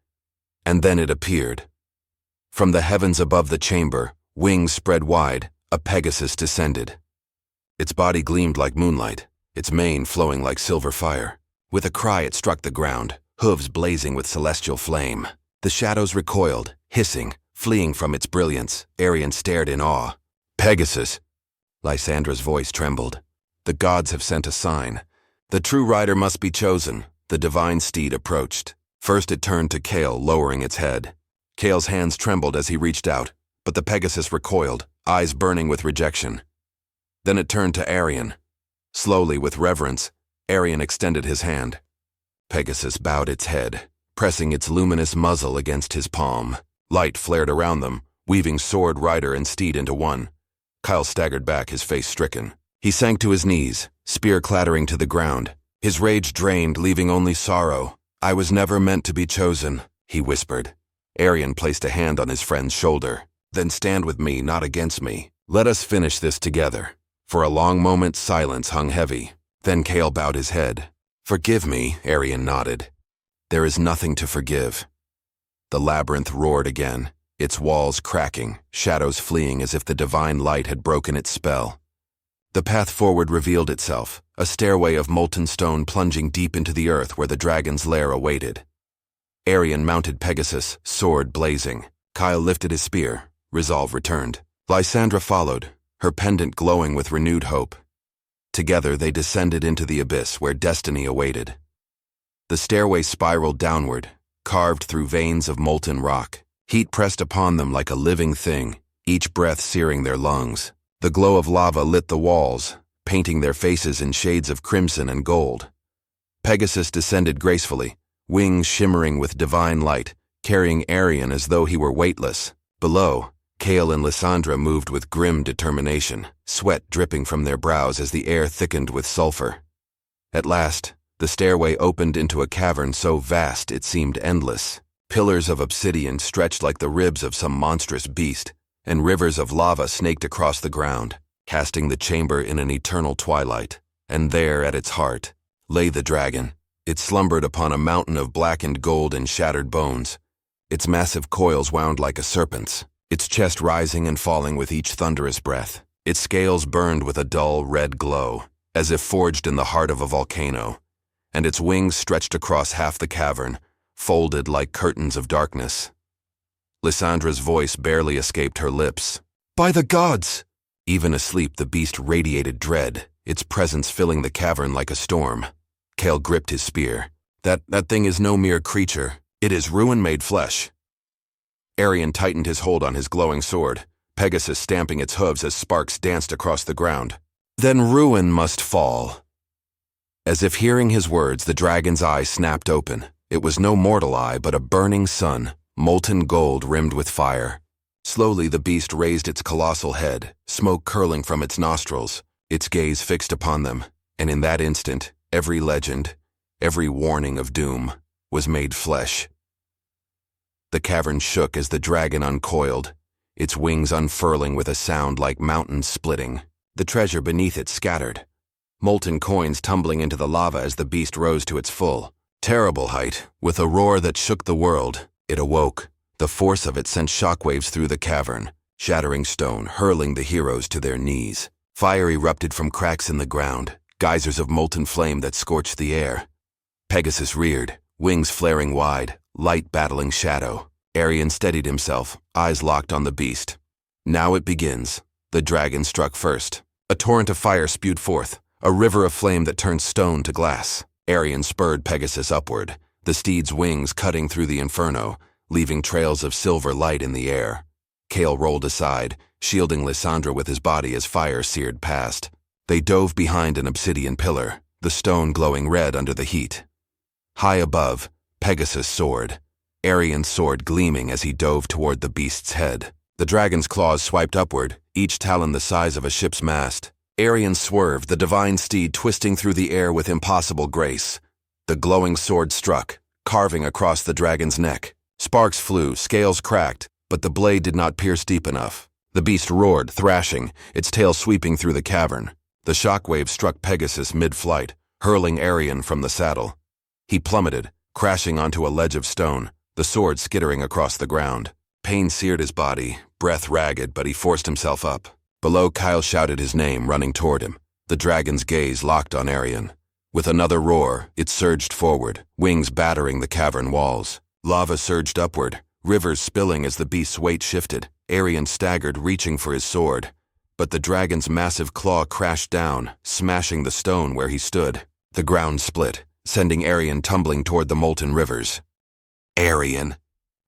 A: And then it appeared. From the heavens above the chamber, wings spread wide, a Pegasus descended. Its body gleamed like moonlight, its mane flowing like silver fire. With a cry it struck the ground, hooves blazing with celestial flame. The shadows recoiled, hissing, fleeing from its brilliance. Arion stared in awe. Pegasus! Lysandra's voice trembled. The gods have sent a sign. The true rider must be chosen. The divine steed approached. First it turned to Kale, lowering its head. Kale's hands trembled as he reached out, but the Pegasus recoiled, eyes burning with rejection. Then it turned to Arion. Slowly, with reverence, Arion extended his hand. Pegasus bowed its head, pressing its luminous muzzle against his palm. Light flared around them, weaving sword, rider, and steed into one. Kyle staggered back, his face stricken. He sank to his knees, spear clattering to the ground. His rage drained, leaving only sorrow. I was never meant to be chosen, he whispered. Arion placed a hand on his friend's shoulder. Then stand with me, not against me. Let us finish this together. For a long moment, silence hung heavy. Then Kale bowed his head. Forgive me, Arion nodded. There is nothing to forgive. The labyrinth roared again, its walls cracking, shadows fleeing as if the divine light had broken its spell. The path forward revealed itself, a stairway of molten stone plunging deep into the earth where the dragon's lair awaited. Arion mounted Pegasus, sword blazing. Kyle lifted his spear. Resolve returned. Lysandra followed, her pendant glowing with renewed hope. Together they descended into the abyss where destiny awaited. The stairway spiraled downward, carved through veins of molten rock. Heat pressed upon them like a living thing, each breath searing their lungs. The glow of lava lit the walls, painting their faces in shades of crimson and gold. Pegasus descended gracefully, wings shimmering with divine light, carrying Arion as though he were weightless. Below, Kale and Lysandra moved with grim determination, sweat dripping from their brows as the air thickened with sulfur. At last, the stairway opened into a cavern so vast it seemed endless. Pillars of obsidian stretched like the ribs of some monstrous beast, and rivers of lava snaked across the ground, casting the chamber in an eternal twilight. And there, at its heart, lay the dragon. It slumbered upon a mountain of blackened gold and shattered bones. Its massive coils wound like a serpent's, its chest rising and falling with each thunderous breath. Its scales burned with a dull red glow, as if forged in the heart of a volcano, and its wings stretched across half the cavern, folded like curtains of darkness. Lysandra's voice barely escaped her lips. By the gods! Even asleep, the beast radiated dread, its presence filling the cavern like a storm. Kale gripped his spear. That thing is no mere creature. It is ruin made flesh. Arion tightened his hold on his glowing sword, Pegasus stamping its hooves as sparks danced across the ground. Then ruin must fall. As if hearing his words, the dragon's eye snapped open. It was no mortal eye, but a burning sun, molten gold rimmed with fire. Slowly the beast raised its colossal head, smoke curling from its nostrils, its gaze fixed upon them, and in that instant, every legend, every warning of doom, was made flesh. The cavern shook as the dragon uncoiled, its wings unfurling with a sound like mountains splitting. The treasure beneath it scattered, molten coins tumbling into the lava as the beast rose to its full, terrible height. With a roar that shook the world, it awoke. The force of it sent shockwaves through the cavern, shattering stone, hurling the heroes to their knees. Fire erupted from cracks in the ground, geysers of molten flame that scorched the air. Pegasus reared, wings flaring wide, light battling shadow. Arion steadied himself, eyes locked on the beast. Now it begins. The dragon struck first. A torrent of fire spewed forth, a river of flame that turned stone to glass. Arion spurred Pegasus upward, the steed's wings cutting through the inferno, leaving trails of silver light in the air. Kale rolled aside, shielding Lysandra with his body as fire seared past. They dove behind an obsidian pillar, the stone glowing red under the heat. High above, Pegasus soared, Arion's sword gleaming as he dove toward the beast's head. The dragon's claws swiped upward, each talon the size of a ship's mast. Arion swerved, the divine steed twisting through the air with impossible grace. The glowing sword struck, carving across the dragon's neck. Sparks flew, scales cracked, but the blade did not pierce deep enough. The beast roared, thrashing, its tail sweeping through the cavern. The shockwave struck Pegasus mid-flight, hurling Arion from the saddle. He plummeted, crashing onto a ledge of stone, the sword skittering across the ground. Pain seared his body, breath ragged, but he forced himself up. Below, Kyle shouted his name, running toward him. The dragon's gaze locked on Arion. With another roar, it surged forward, wings battering the cavern walls. Lava surged upward, rivers spilling as the beast's weight shifted. Arion staggered, reaching for his sword. But the dragon's massive claw crashed down, smashing the stone where he stood. The ground split, sending Arion tumbling toward the molten rivers. Arion!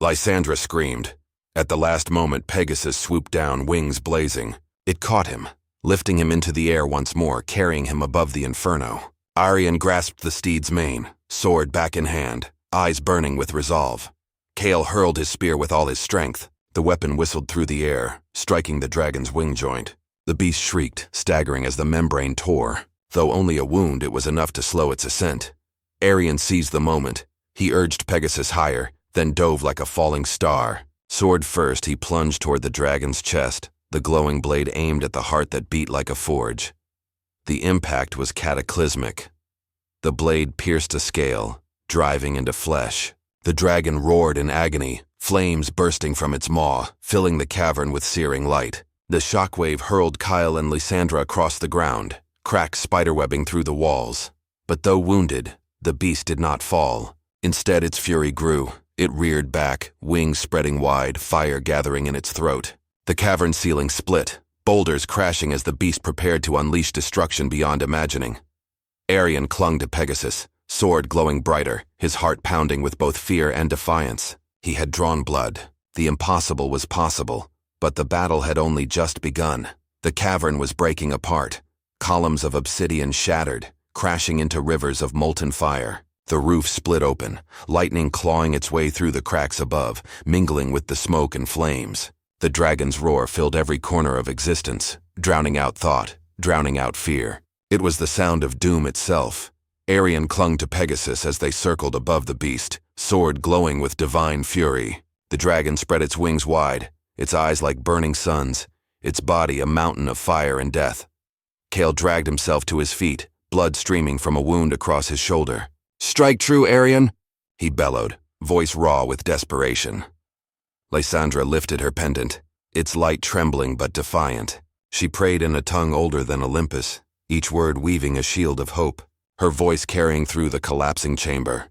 A: Lysandra screamed. At the last moment, Pegasus swooped down, wings blazing. It caught him, lifting him into the air once more, carrying him above the inferno. Arion grasped the steed's mane, sword back in hand, eyes burning with resolve. Kale hurled his spear with all his strength. The weapon whistled through the air, striking the dragon's wing joint. The beast shrieked, staggering as the membrane tore. Though only a wound, it was enough to slow its ascent. Arion seized the moment. He urged Pegasus higher, then dove like a falling star. Sword first, he plunged toward the dragon's chest, the glowing blade aimed at the heart that beat like a forge. The impact was cataclysmic. The blade pierced a scale, driving into flesh. The dragon roared in agony, flames bursting from its maw, filling the cavern with searing light. The shockwave hurled Kyle and Lysandra across the ground, cracks spiderwebbing through the walls. But though wounded, the beast did not fall. Instead, its fury grew. It reared back, wings spreading wide, fire gathering in its throat. The cavern ceiling split, boulders crashing as the beast prepared to unleash destruction beyond imagining. Arion clung to Pegasus, sword glowing brighter, his heart pounding with both fear and defiance. He had drawn blood. The impossible was possible, but the battle had only just begun. The cavern was breaking apart. Columns of obsidian shattered, crashing into rivers of molten fire. The roof split open, lightning clawing its way through the cracks above, mingling with the smoke and flames. The dragon's roar filled every corner of existence, drowning out thought, drowning out fear. It was the sound of doom itself. Arion clung to Pegasus as they circled above the beast, sword glowing with divine fury. The dragon spread its wings wide, its eyes like burning suns, its body a mountain of fire and death. Kale dragged himself to his feet, blood streaming from a wound across his shoulder. "Strike true, Arion!" he bellowed, voice raw with desperation. Lysandra lifted her pendant, its light trembling but defiant. She prayed in a tongue older than Olympus, each word weaving a shield of hope, her voice carrying through the collapsing chamber.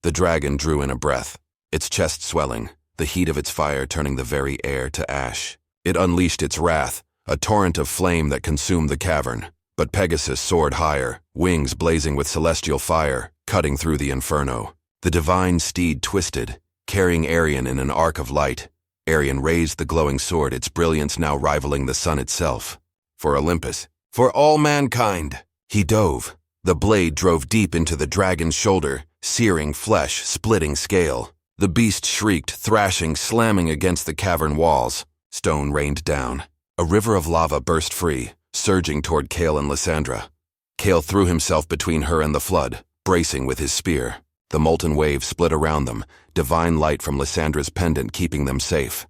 A: The dragon drew in a breath, its chest swelling, the heat of its fire turning the very air to ash. It unleashed its wrath, a torrent of flame that consumed the cavern. But Pegasus soared higher, wings blazing with celestial fire, cutting through the inferno. The divine steed twisted, carrying Arion in an arc of light. Arion raised the glowing sword, its brilliance now rivaling the sun itself. For Olympus, for all mankind! He dove. The blade drove deep into the dragon's shoulder, searing flesh, splitting scale. The beast shrieked, thrashing, slamming against the cavern walls. Stone rained down. A river of lava burst free, surging toward Kale and Lysandra. Kale threw himself between her and the flood, bracing with his spear. The molten wave split around them, divine light from Lysandra's pendant keeping them safe.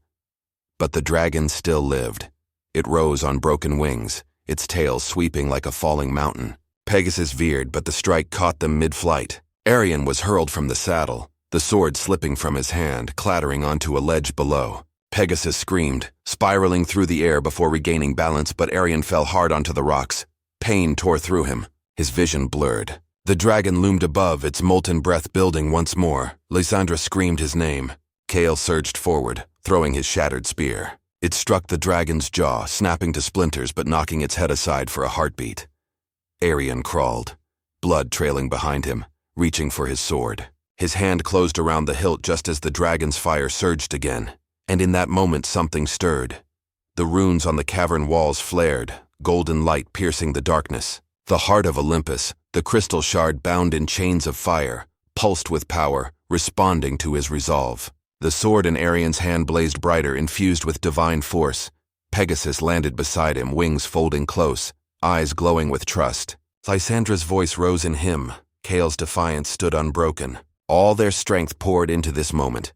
A: But the dragon still lived. It rose on broken wings, its tail sweeping like a falling mountain. Pegasus veered, but the strike caught them mid-flight. Arion was hurled from the saddle, the sword slipping from his hand, clattering onto a ledge below. Pegasus screamed, spiraling through the air before regaining balance, but Arion fell hard onto the rocks. Pain tore through him, his vision blurred. The dragon loomed above, its molten breath building once more. Lysandra screamed his name. Kale surged forward, throwing his shattered spear. It struck the dragon's jaw, snapping to splinters but knocking its head aside for a heartbeat. Arion crawled, blood trailing behind him, reaching for his sword. His hand closed around the hilt just as the dragon's fire surged again, and in that moment something stirred. The runes on the cavern walls flared, golden light piercing the darkness. The heart of Olympus, the crystal shard bound in chains of fire, pulsed with power, responding to his resolve. The sword in Arion's hand blazed brighter, infused with divine force. Pegasus landed beside him, wings folding close, eyes glowing with trust. Lysandra's voice rose in hymn. Kale's defiance stood unbroken. All their strength poured into this moment.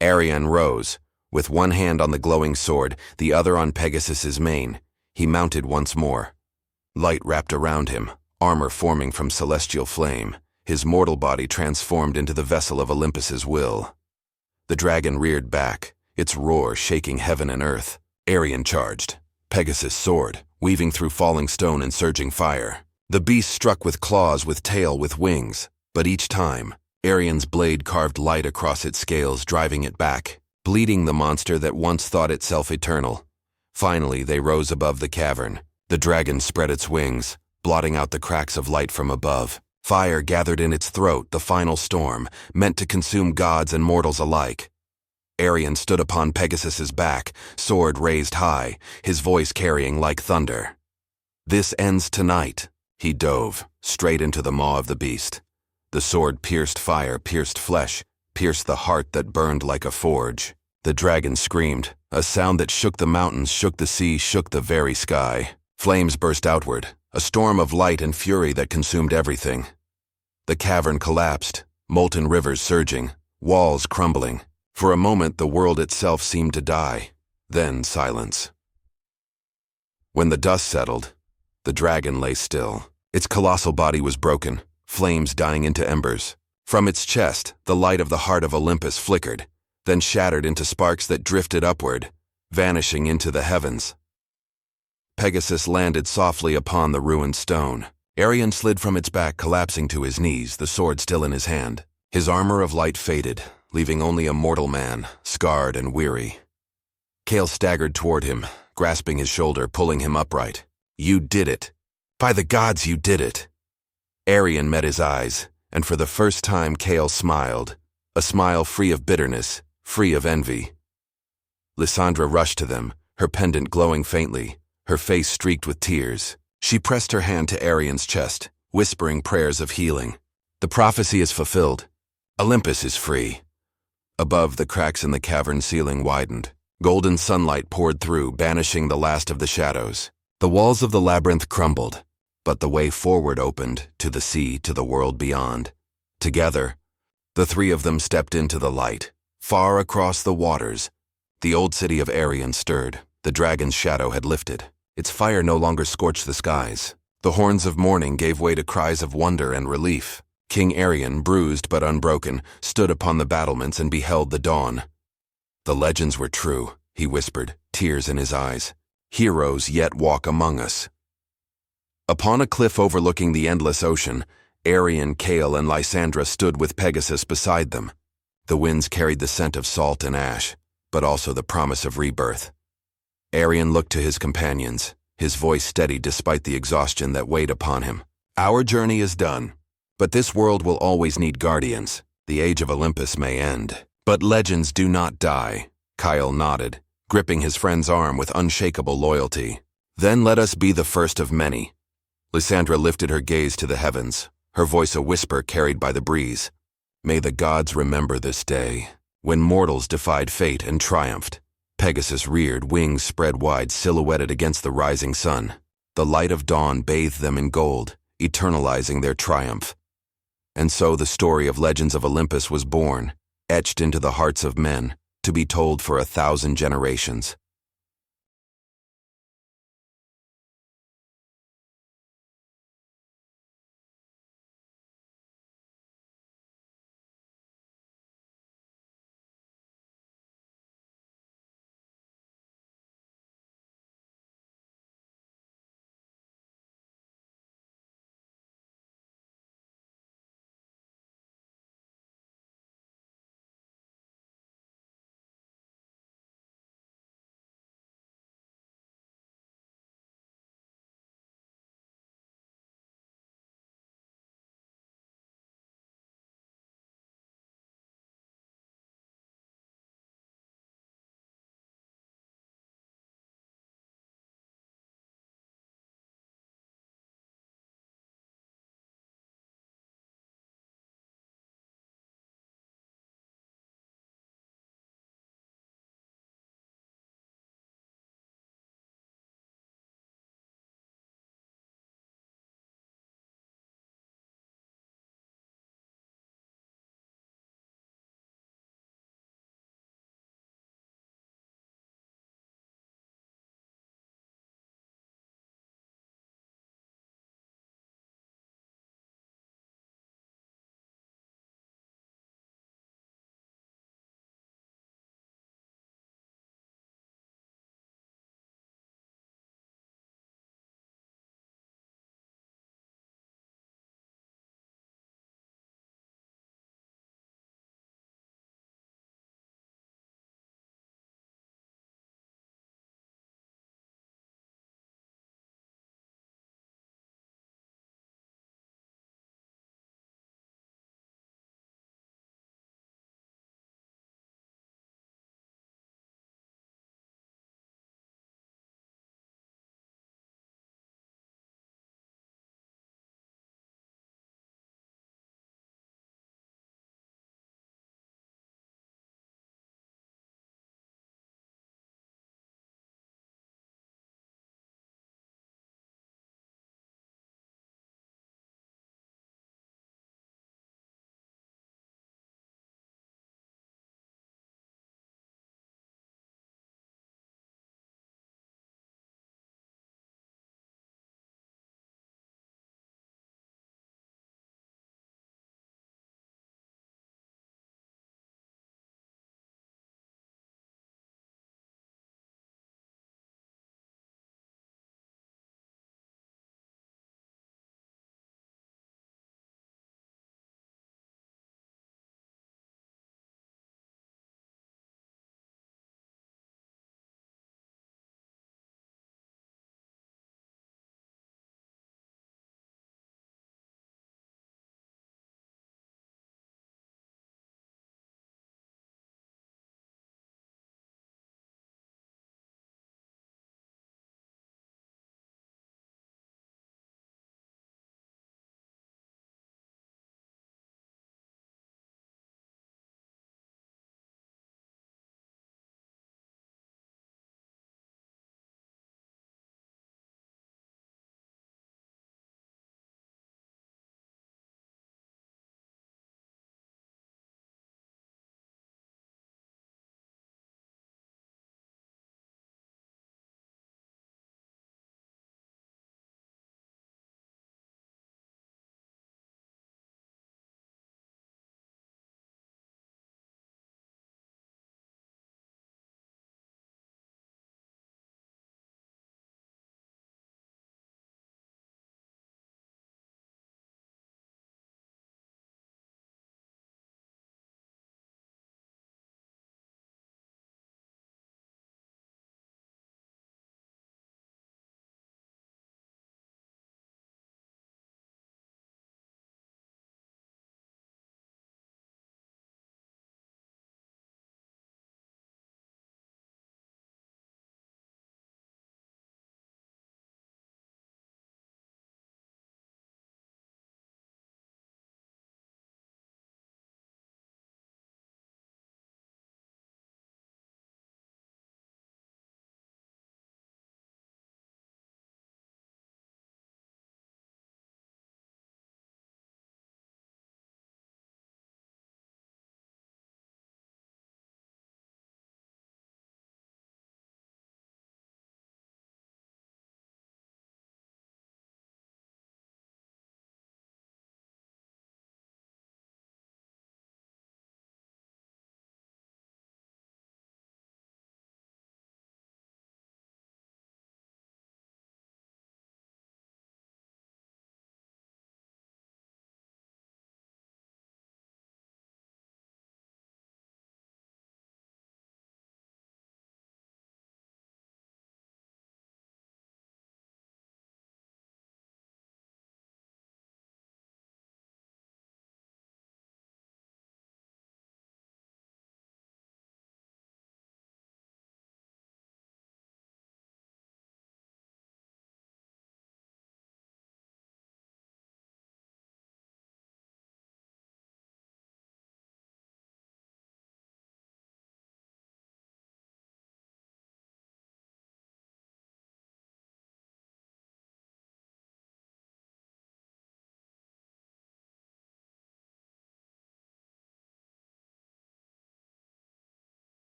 A: Arion rose, with one hand on the glowing sword, the other on Pegasus's mane. He mounted once more. Light wrapped around him, armor forming from celestial flame, his mortal body transformed into the vessel of Olympus's will. The dragon reared back, its roar shaking heaven and earth. Arion charged, Pegasus soared, weaving through falling stone and surging fire. The beast struck with claws, with tail, with wings, but each time, Arion's blade carved light across its scales, driving it back, bleeding the monster that once thought itself eternal. Finally, they rose above the cavern. The dragon spread its wings, blotting out the cracks of light from above. Fire gathered in its throat, the final storm, meant to consume gods and mortals alike. Arion stood upon Pegasus's back, sword raised high, his voice carrying like thunder. This ends tonight. He dove, straight into the maw of the beast. The sword pierced fire, pierced flesh, pierced the heart that burned like a forge. The dragon screamed, a sound that shook the mountains, shook the sea, shook the very sky. Flames burst outward, a storm of light and fury that consumed everything. The cavern collapsed, molten rivers surging, walls crumbling. For a moment, the world itself seemed to die. Then silence. When the dust settled, the dragon lay still. Its colossal body was broken, flames dying into embers. From its chest, the light of the heart of Olympus flickered, then shattered into sparks that drifted upward, vanishing into the heavens. Pegasus landed softly upon the ruined stone. Arion slid from its back, collapsing to his knees, the sword still in his hand. His armor of light faded, leaving only a mortal man, scarred and weary. Kale staggered toward him, grasping his shoulder, pulling him upright. "You did it. By the gods, you did it." Arion met his eyes, and for the first time Kale smiled, a smile free of bitterness, free of envy. Lysandra rushed to them, her pendant glowing faintly, her face streaked with tears. She pressed her hand to Arion's chest, whispering prayers of healing. "The prophecy is fulfilled. Olympus is free." Above, the cracks in the cavern ceiling widened. Golden sunlight poured through, banishing the last of the shadows. The walls of the labyrinth crumbled, but the way forward opened, to the sea, to the world beyond. Together, the three of them stepped into the light. Far across the waters, the old city of Arion stirred. The dragon's shadow had lifted. Its fire no longer scorched the skies. The horns of mourning gave way to cries of wonder and relief. King Arion, bruised but unbroken, stood upon the battlements and beheld the dawn. "The legends were true," he whispered, tears in his eyes. "Heroes yet walk among us." Upon a cliff overlooking the endless ocean, Arion, Kale, and Lysandra stood with Pegasus beside them. The winds carried the scent of salt and ash, but also the promise of rebirth. Arion looked to his companions, his voice steady despite the exhaustion that weighed upon him. "Our journey is done, but this world will always need guardians. The age of Olympus may end, but legends do not die." Kyle nodded, gripping his friend's arm with unshakable loyalty. "Then let us be the first of many." Lysandra lifted her gaze to the heavens, her voice a whisper carried by the breeze. "May the gods remember this day, when mortals defied fate and triumphed." Pegasus reared, wings spread wide, silhouetted against the rising sun. The light of dawn bathed them in gold, eternalizing their triumph. And so the story of Legends of Olympus was born, etched into the hearts of men, to be told for 1,000 generations.